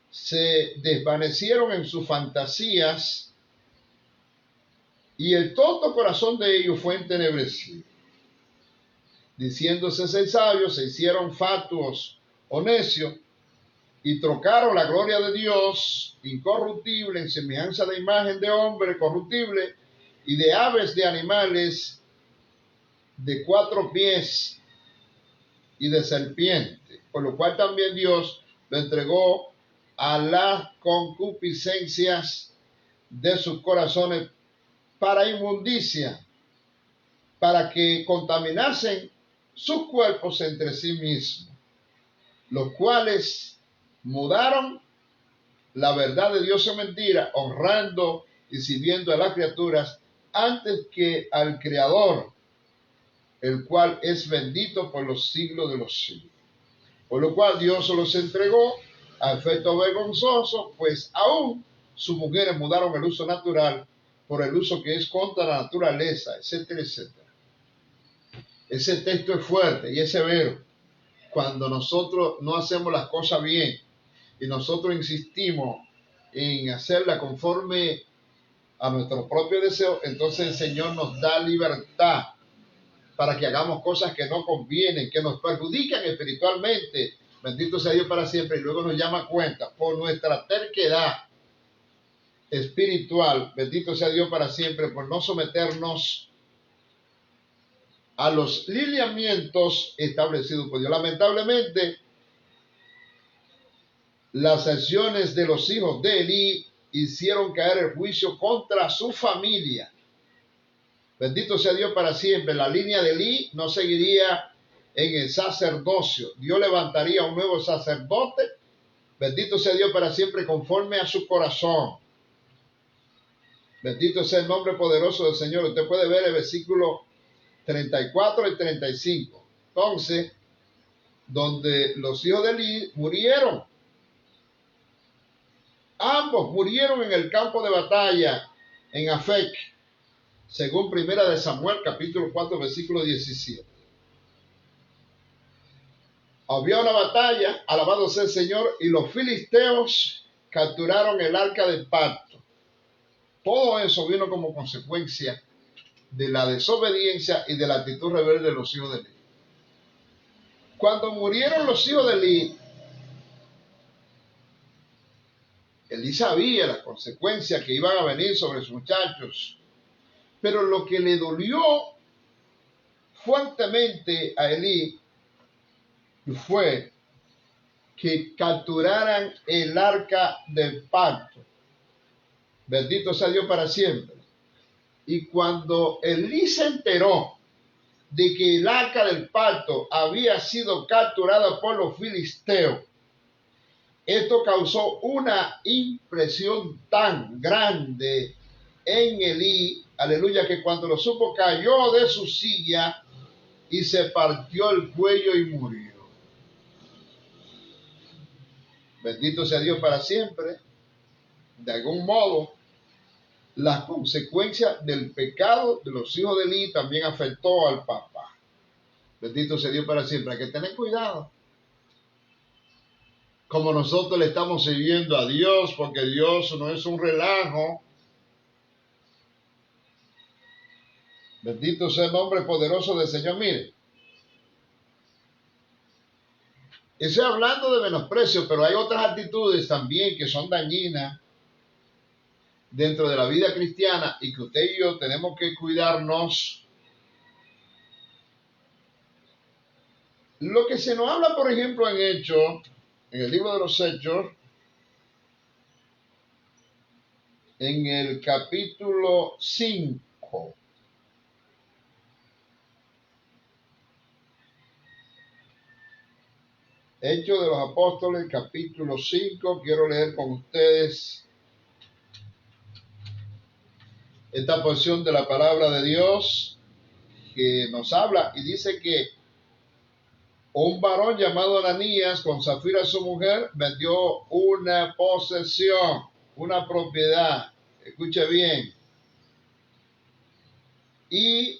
se desvanecieron en sus fantasías, y el tonto corazón de ellos fue entenebrecido. Diciéndose ser sabios, se hicieron fatuos o necios, y trocaron la gloria de Dios incorruptible en semejanza de imagen de hombre corruptible, y de aves, de animales de 4 pies y de serpiente, por lo cual también Dios lo entregó a las concupiscencias de sus corazones para inmundicia, para que contaminasen sus cuerpos entre sí mismos, los cuales mudaron la verdad de Dios en mentira, honrando y sirviendo a las criaturas antes que al Creador, el cual es bendito por los siglos de los siglos. Por lo cual Dios los entregó a efecto vergonzoso, pues aún sus mujeres mudaron el uso natural por el uso que es contra la naturaleza, etcétera, etcétera. Ese texto es fuerte y es severo. Cuando nosotros no hacemos las cosas bien y nosotros insistimos en hacerla conforme a nuestro propio deseo, entonces el Señor nos da libertad para que hagamos cosas que no convienen, que nos perjudican espiritualmente. Bendito sea Dios para siempre. Y luego nos llama a cuenta por nuestra terquedad espiritual. Bendito sea Dios para siempre por no someternos a los lineamientos establecidos por Dios. Lamentablemente, las acciones de los hijos de Elí hicieron caer el juicio contra su familia. Bendito sea Dios para siempre. La línea de Elí no seguiría en el sacerdocio. Dios levantaría un nuevo sacerdote. Bendito sea Dios para siempre conforme a su corazón. Bendito sea el nombre poderoso del Señor. Usted puede ver el versículo 34 y 35. Entonces, donde los hijos de Elí murieron. Ambos murieron en el campo de batalla en Afec, según Primera de Samuel, capítulo 4, versículo 17. Había una batalla, alabado sea el Señor, y los filisteos capturaron el arca del pacto. Todo eso vino como consecuencia de la desobediencia y de la actitud rebelde de los hijos de Elí. Cuando murieron los hijos de Elí, Elí sabía las consecuencias que iban a venir sobre sus muchachos, pero lo que le dolió fuertemente a Elí fue que capturaran el arca del pacto. Bendito sea Dios para siempre. Y cuando Elí se enteró de que el arca del pacto había sido capturada por los filisteos, esto causó una impresión tan grande en Elí, aleluya, que cuando lo supo cayó de su silla y se partió el cuello y murió. Bendito sea Dios para siempre. De algún modo, las consecuencias del pecado de los hijos de Elí también afectó al papá. Bendito sea Dios para siempre. Hay que tener cuidado. Como nosotros le estamos sirviendo a Dios, porque Dios no es un relajo. Bendito sea el nombre poderoso del Señor. Mire, estoy hablando de menosprecio, pero hay otras actitudes también que son dañinas dentro de la vida cristiana y que usted y yo tenemos que cuidarnos. Lo que se nos habla, por ejemplo, en Hechos, en el libro de los Hechos, en el capítulo 5. Hechos de los Apóstoles, capítulo 5. Quiero leer con ustedes esta porción de la palabra de Dios que nos habla y dice que un varón llamado Ananías con Zafira su mujer vendió una posesión, una propiedad, escuche bien, y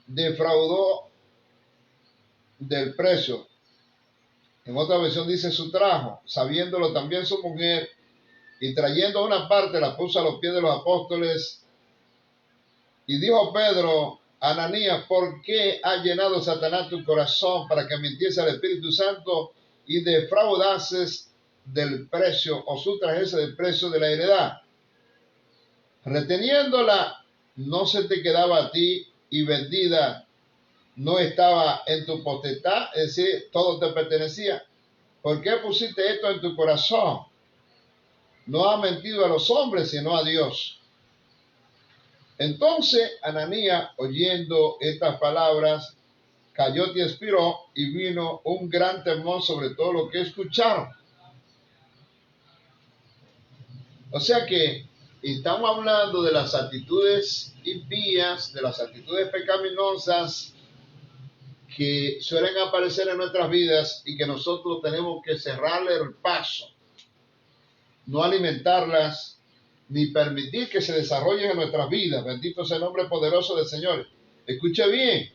defraudó del precio. En otra versión dice su trajo, sabiéndolo también su mujer, y trayendo una parte la puso a los pies de los apóstoles. Y dijo Pedro, Ananías, ¿por qué ha llenado Satanás tu corazón para que mintiese al Espíritu Santo y defraudases del precio o sustrajese del precio de la heredad? Reteniéndola, no se te quedaba a ti, y vendida no estaba en tu potestad, es decir, todo te pertenecía. ¿Por qué pusiste esto en tu corazón? No ha mentido a los hombres, sino a Dios. Entonces Ananías, oyendo estas palabras, cayó y expiró, y vino un gran temor sobre todo lo que escucharon. O sea que estamos hablando de las actitudes impías, de las actitudes pecaminosas que suelen aparecer en nuestras vidas y que nosotros tenemos que cerrarle el paso, no alimentarlas, ni permitir que se desarrollen en nuestras vidas. Bendito sea el nombre poderoso del Señor. Escuche bien.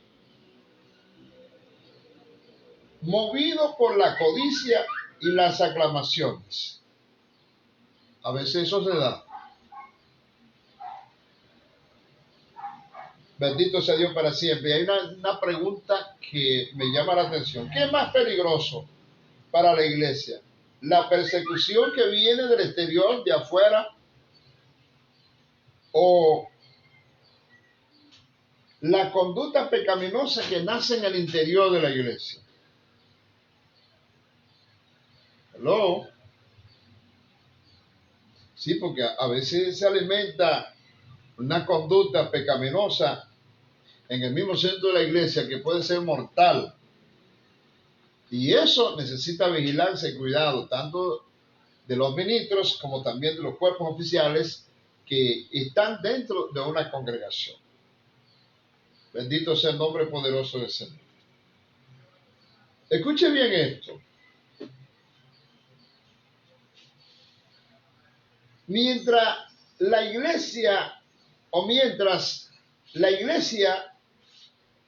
movido por la codicia y las aclamaciones. A veces eso se da. Bendito sea Dios para siempre. Y hay una pregunta que me llama la atención. ¿Qué es más peligroso para la iglesia? ¿La persecución que viene del exterior, de afuera? ¿O la conducta pecaminosa que nace en el interior de la iglesia? ¿Hello? Sí, porque a veces se alimenta una conducta pecaminosa en el mismo centro de la iglesia que puede ser mortal. Y eso necesita vigilancia y cuidado, tanto de los ministros como también de los cuerpos oficiales que están dentro de una congregación. Bendito sea el nombre poderoso del Señor. Escuche bien esto. Mientras la iglesia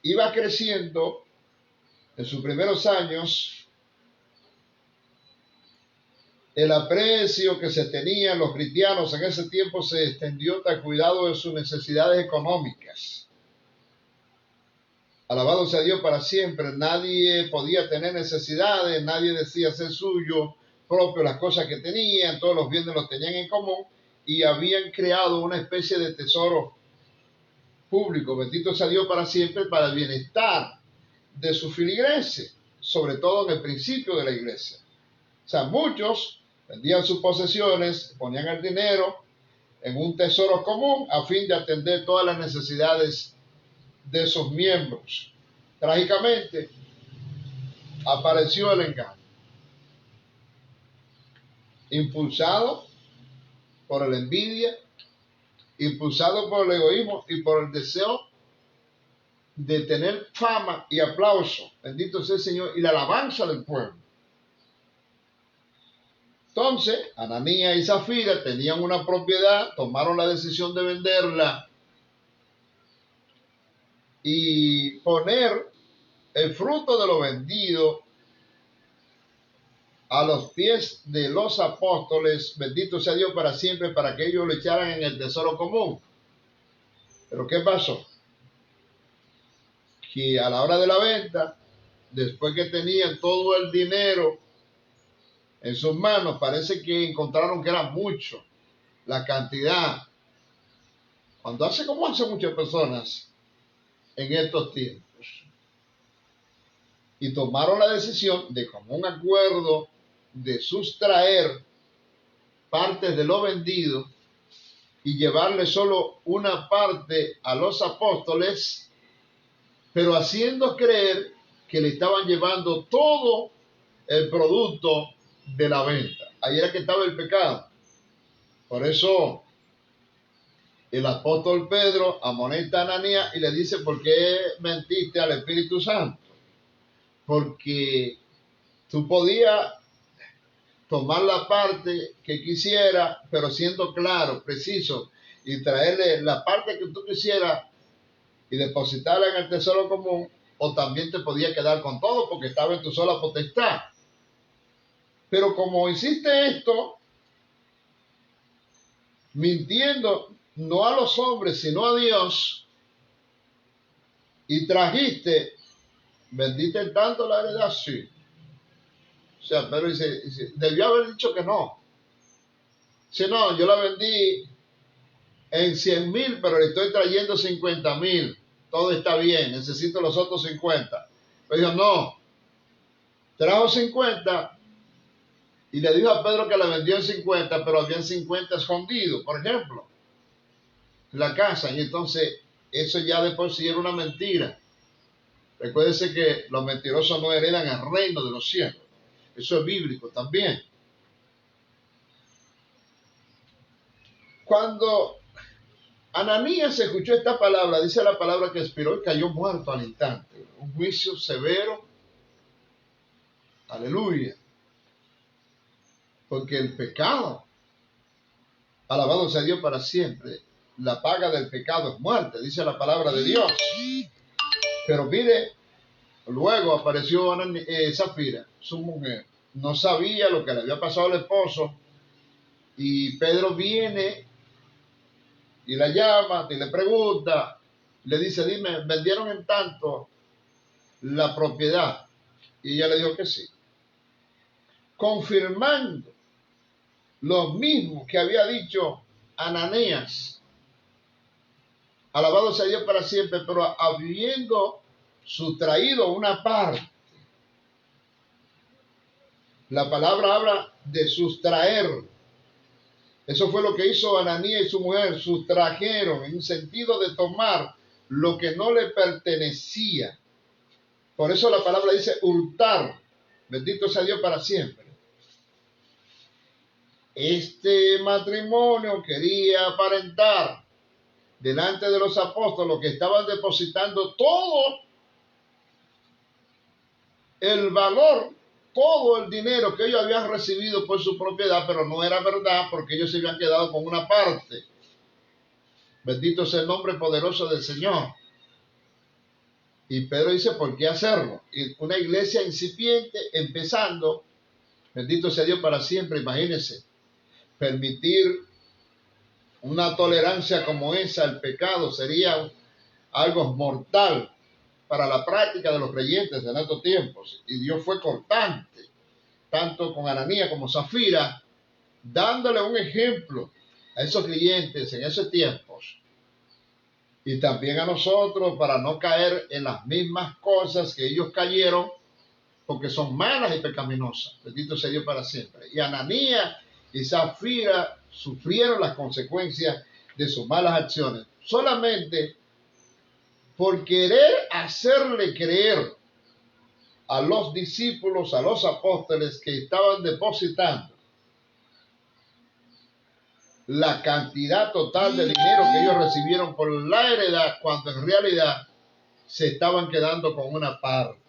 iba creciendo en sus primeros años, el aprecio que se tenían los cristianos en ese tiempo se extendió al cuidado de sus necesidades económicas. Alabado sea Dios para siempre. Nadie podía tener necesidades, nadie decía ser suyo propio las cosas que tenían, todos los bienes los tenían en común y habían creado una especie de tesoro público, bendito sea Dios para siempre, para el bienestar de sus feligreses, sobre todo en el principio de la iglesia. O sea, muchos vendían sus posesiones, ponían el dinero en un tesoro común a fin de atender todas las necesidades de sus miembros. Trágicamente, apareció el engaño, impulsado por la envidia, impulsado por el egoísmo y por el deseo de tener fama y aplauso, bendito sea el Señor, y la alabanza del pueblo. Entonces, Ananías y Zafira tenían una propiedad, tomaron la decisión de venderla y poner el fruto de lo vendido a los pies de los apóstoles, bendito sea Dios para siempre, para que ellos lo echaran en el tesoro común. Pero ¿qué pasó? Que a la hora de la venta, después que tenían todo el dinero en sus manos, parece que encontraron que era mucho la cantidad. Cuando hace como hace muchas personas en estos tiempos. Y tomaron la decisión de común acuerdo de sustraer partes de lo vendido y llevarle solo una parte a los apóstoles, pero haciendo creer que le estaban llevando todo el producto de la venta. Ahí era que estaba el pecado. Por eso el apóstol Pedro amonesta a Ananías y le dice: ¿por qué mentiste al Espíritu Santo? Porque tú podías tomar la parte que quisiera, pero siendo claro, preciso, y traerle la parte que tú quisieras y depositarla en el tesoro común, o también te podía quedar con todo porque estaba en tu sola potestad. Pero como hiciste esto, mintiendo no a los hombres, sino a Dios, y trajiste, vendiste tanto la heredad, sí. O sea, pero dice, debió haber dicho que no. Si no, yo la vendí en 100,000, pero le estoy trayendo 50,000. Todo está bien, necesito los otros 50. Pero dijo, no, trajo 50 y le dijo a Pedro que la vendió en 50, pero habían 50 escondidos, por ejemplo, en la casa. Y entonces, eso ya de por sí era una mentira. Recuérdese que los mentirosos no heredan el reino de los cielos. Eso es bíblico también. Cuando Ananías escuchó esta palabra, dice la palabra que expiró y cayó muerto al instante. Un juicio severo. Aleluya. Porque el pecado, alabado sea Dios para siempre, la paga del pecado es muerte, dice la palabra de Dios. Pero mire Luego apareció Zafira, su mujer. No sabía lo que le había pasado al esposo. Y Pedro viene y la llama y le pregunta. Le dice, dime, ¿vendieron en tanto la propiedad? Y ella le dijo que sí. Confirmando lo mismo que había dicho Ananías. Alabado sea Dios para siempre, pero habiendo sustraído una parte. La palabra habla de sustraer. Eso fue lo que hizo Ananías y su mujer. Sustrajeron en un sentido de tomar lo que no le pertenecía. Por eso la palabra dice hurtar. Bendito sea Dios para siempre. Este matrimonio quería aparentar delante de los apóstoles que estaban depositando todo el valor, todo el dinero que ellos habían recibido por su propiedad, pero no era verdad porque ellos se habían quedado con una parte. Bendito sea el nombre poderoso del Señor. Y Pedro dice, ¿por qué hacerlo? Y una iglesia incipiente, empezando, bendito sea Dios para siempre, imagínense, permitir una tolerancia como esa al pecado sería algo mortal para la práctica de los creyentes en estos tiempos. Y Dios fue cortante, tanto con Ananías como Zafira, dándole un ejemplo a esos creyentes en esos tiempos. Y también a nosotros para no caer en las mismas cosas que ellos cayeron, porque son malas y pecaminosas. Bendito sea Dios para siempre. Y Ananías y Zafira sufrieron las consecuencias de sus malas acciones. Solamente por querer hacerle creer a los discípulos, a los apóstoles que estaban depositando la cantidad total de dinero que ellos recibieron por la heredad, cuando en realidad se estaban quedando con una parte.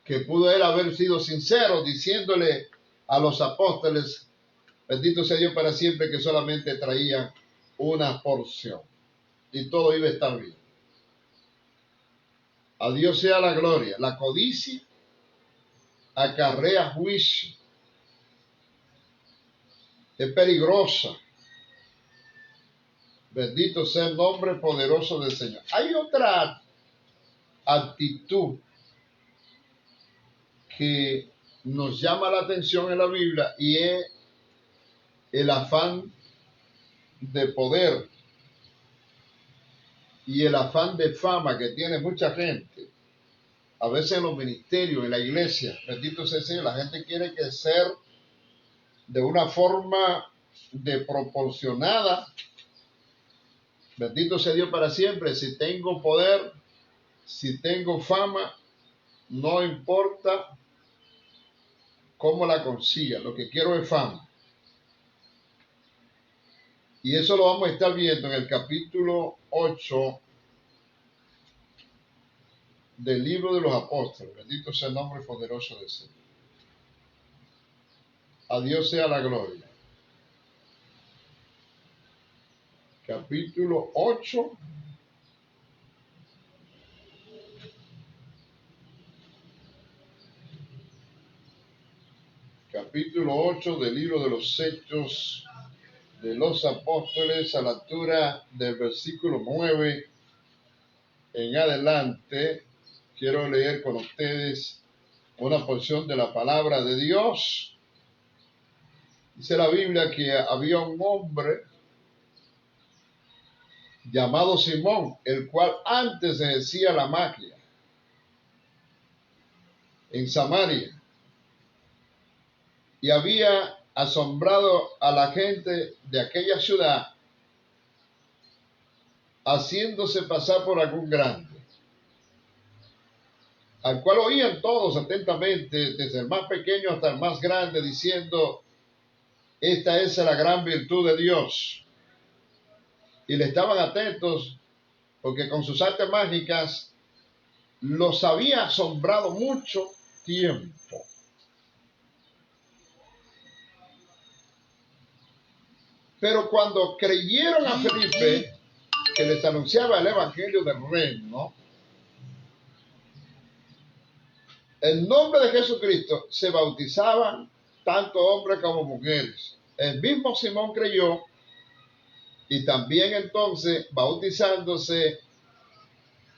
Que pudo él haber sido sincero diciéndole a los apóstoles, bendito sea Dios para siempre, que solamente traían una porción y todo iba a estar bien. A Dios sea la gloria. La codicia acarrea juicio. Es peligrosa. Bendito sea el nombre poderoso del Señor. Hay otra actitud que nos llama la atención en la Biblia y es el afán de poder y el afán de fama que tiene mucha gente. A veces en los ministerios, en la iglesia, bendito sea el Señor, la gente quiere crecer de una forma desproporcionada. Bendito sea Dios para siempre. Si tengo poder, si tengo fama, no importa cómo la consiga. Lo que quiero es fama. Y eso lo vamos a estar viendo en el capítulo 8 del libro de los apóstoles. Bendito sea el nombre poderoso del Señor. A Dios sea la gloria. Capítulo 8. Capítulo 8 del libro de los Hechos de los Apóstoles, a la altura del versículo 9 en adelante. Quiero leer con ustedes una porción de la palabra de Dios. Dice la Biblia que había un hombre llamado Simón, el cual antes ejercía la magia en Samaria y había asombrado a la gente de aquella ciudad, haciéndose pasar por algún grande, al cual oían todos atentamente, desde el más pequeño hasta el más grande, diciendo, esta es la gran virtud de Dios. Y le estaban atentos porque con sus artes mágicas los había asombrado mucho tiempo. Pero cuando creyeron a Felipe, que les anunciaba el evangelio del reino, En nombre de Jesucristo se bautizaban tanto hombres como mujeres. El mismo Simón creyó y también entonces, bautizándose,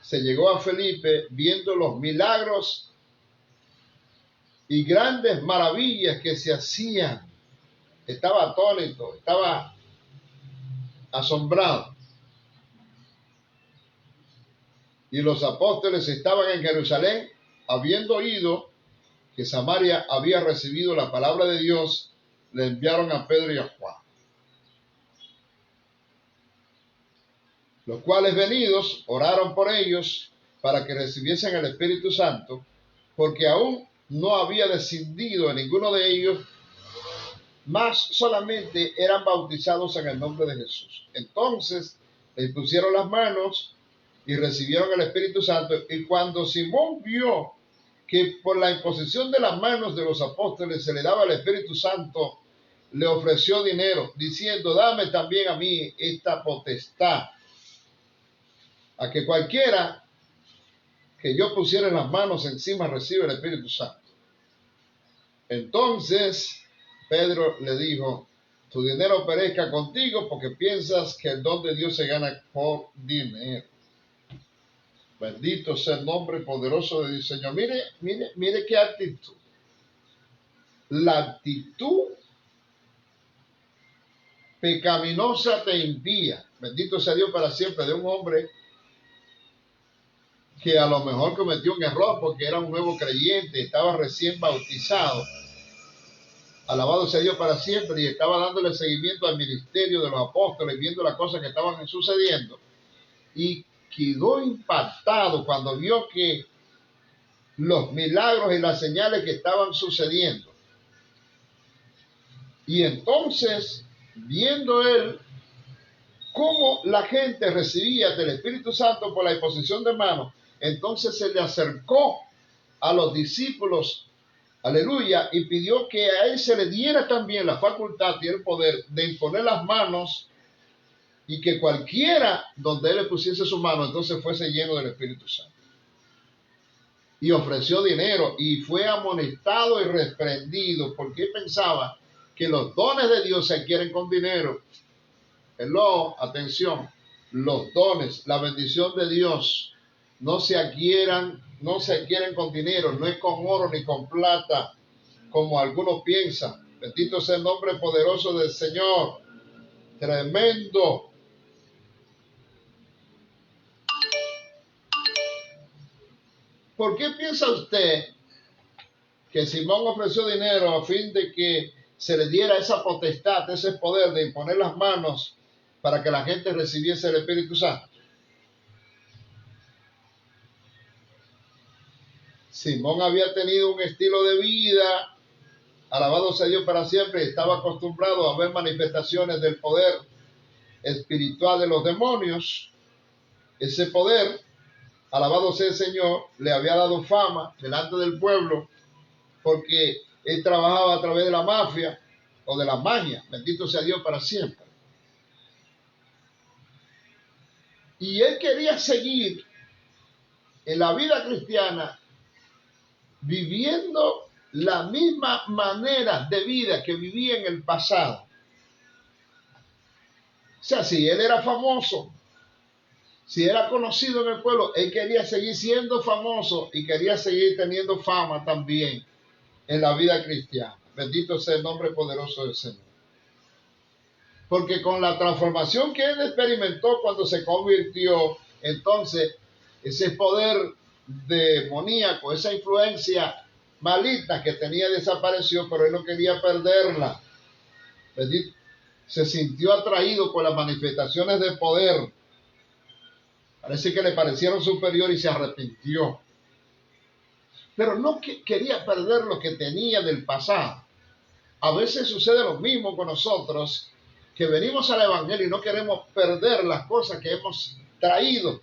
se llegó a Felipe viendo los milagros y grandes maravillas que se hacían. Estaba atónito, estaba asombrado. Y los apóstoles estaban en Jerusalén, habiendo oído que Samaria había recibido la palabra de Dios, le enviaron a Pedro y a Juan, los cuales venidos oraron por ellos para que recibiesen el Espíritu Santo, porque aún no había descendido en ninguno de ellos, mas solamente eran bautizados en el nombre de Jesús. Entonces les pusieron las manos y recibieron el Espíritu Santo. Y cuando Simón vio que por la imposición de las manos de los apóstoles se le daba el Espíritu Santo, le ofreció dinero, diciendo: dame también a mí esta potestad, a que cualquiera que yo pusiera las manos encima recibe el Espíritu Santo. Entonces Pedro le dijo: tu dinero perezca contigo, porque piensas que el don de Dios se gana por dinero. Bendito sea el nombre poderoso de Dios, Señor. Mire qué actitud. La actitud pecaminosa te impía. Bendito sea Dios para siempre, de un hombre que a lo mejor cometió un error porque era un nuevo creyente, estaba recién bautizado. Alabado sea Dios para siempre, y estaba dándole seguimiento al ministerio de los apóstoles, viendo las cosas que estaban sucediendo. Y quedó impactado cuando vio que los milagros y las señales que estaban sucediendo. Y entonces, viendo él cómo la gente recibía del Espíritu Santo por la imposición de manos, entonces se le acercó a los discípulos, aleluya, y pidió que a él se le diera también la facultad y el poder de imponer las manos, y que cualquiera donde él le pusiese su mano, entonces fuese lleno del Espíritu Santo. Y ofreció dinero y fue amonestado y reprendido porque pensaba que los dones de Dios se adquieren con dinero. Hello, atención, los dones, la bendición de Dios no se adquieren con dinero, no es con oro ni con plata, como algunos piensan. Bendito sea el nombre poderoso del Señor. Tremendo. ¿Por qué piensa usted que Simón ofreció dinero a fin de que se le diera esa potestad, ese poder de imponer las manos para que la gente recibiese el Espíritu Santo? Simón había tenido un estilo de vida, alabado sea Dios para siempre, estaba acostumbrado a ver manifestaciones del poder espiritual de los demonios. Ese poder, alabado sea el Señor, le había dado fama delante del pueblo, porque él trabajaba a través de la mafia o de la magia. Bendito sea Dios para siempre. Y él quería seguir en la vida cristiana viviendo la misma manera de vida que vivía en el pasado. O sea, si él era famoso, si era conocido en el pueblo, él quería seguir siendo famoso y quería seguir teniendo fama también en la vida cristiana. Bendito sea el nombre poderoso del Señor. Porque con la transformación que él experimentó cuando se convirtió, entonces ese poder demoníaco, esa influencia maligna que tenía desapareció, pero él no quería perderla. Bendito. Se sintió atraído por las manifestaciones de poder. Parece que le parecieron superior y se arrepintió. Pero no quería perder lo que tenía del pasado. A veces sucede lo mismo con nosotros, que venimos al Evangelio y no queremos perder las cosas que hemos traído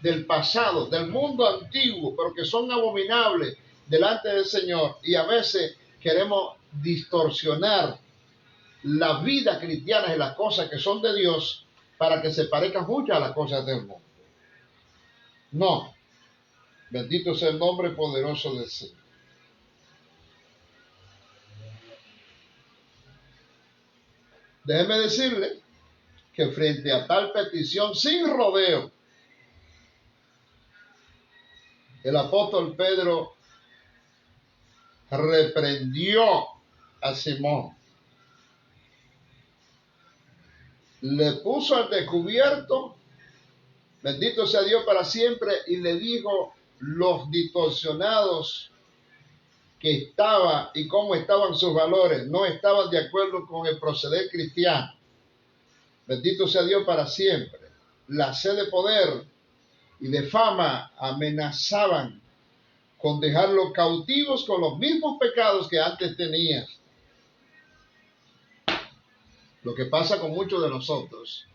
del pasado, del mundo antiguo, pero que son abominables delante del Señor. Y a veces queremos distorsionar la vida cristiana y las cosas que son de Dios para que se parezcan mucho a las cosas del mundo. No. Bendito sea el nombre poderoso del Señor. Déjeme decirle que frente a tal petición, sin rodeo, el apóstol Pedro reprendió a Simón, le puso al descubierto, bendito sea Dios para siempre, y le dijo los distorsionados que estaba y cómo estaban sus valores, no estaban de acuerdo con el proceder cristiano. Bendito sea Dios para siempre. La sed de poder y de fama amenazaban con dejarlos cautivos con los mismos pecados que antes tenían. Lo que pasa con muchos de nosotros,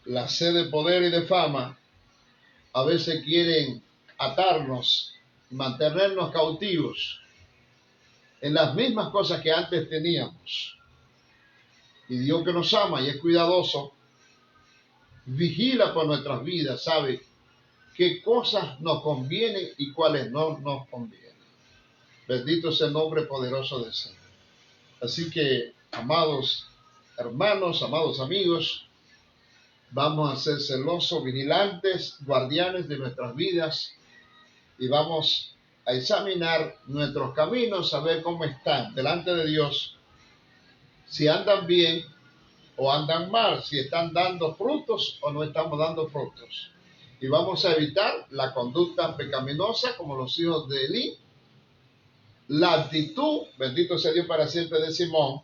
la sed de poder y de fama, a veces quieren atarnos, mantenernos cautivos en las mismas cosas que antes teníamos. Y Dios, que nos ama y es cuidadoso, vigila por nuestras vidas, sabe qué cosas nos convienen y cuáles no nos convienen. Bendito sea el nombre poderoso del Señor. Así que, amados hermanos, amados amigos, vamos a ser celosos, vigilantes, guardianes de nuestras vidas y vamos a examinar nuestros caminos, a ver cómo están delante de Dios, si andan bien o andan mal, si están dando frutos o no estamos dando frutos. Y vamos a evitar la conducta pecaminosa como los hijos de Elí, la actitud, bendito sea Dios para siempre, de Simón,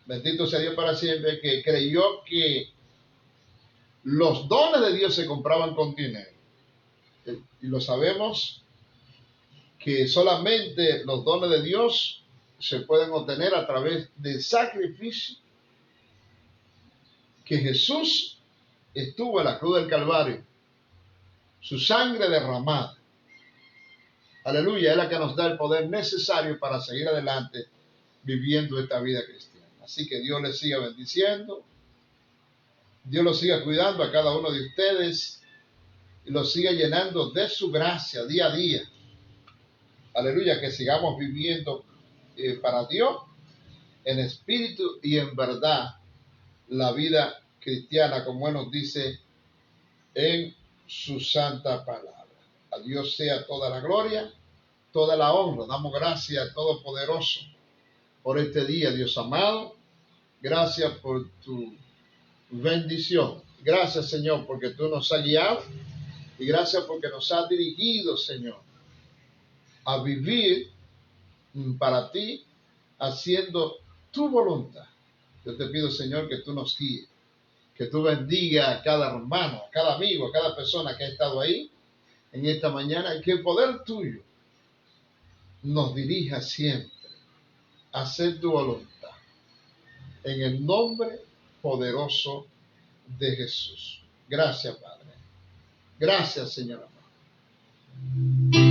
bendito sea Dios para siempre, que creyó que los dones de Dios se compraban con dinero. Y lo sabemos que solamente los dones de Dios se pueden obtener a través del sacrificio que Jesús estuvo en la cruz del Calvario, su sangre derramada. Aleluya, es la que nos da el poder necesario para seguir adelante viviendo esta vida cristiana. Así que Dios les siga bendiciendo, Dios los siga cuidando a cada uno de ustedes y los siga llenando de su gracia día a día. Aleluya, que sigamos viviendo para Dios en espíritu y en verdad la vida cristiana, como Él nos dice en su santa palabra. A Dios sea toda la gloria, toda la honra. Damos gracias al Todopoderoso por este día, Dios amado. Gracias por tu bendición. Gracias, Señor, porque tú nos has guiado y gracias porque nos has dirigido, Señor, a vivir para ti, haciendo tu voluntad. Yo te pido, Señor, que tú nos guíes, que tú bendiga a cada hermano, a cada amigo, a cada persona que ha estado ahí en esta mañana y que el poder tuyo nos dirija siempre a hacer tu voluntad. En el nombre poderoso de Jesús. Gracias, Padre. Gracias, Señor amado.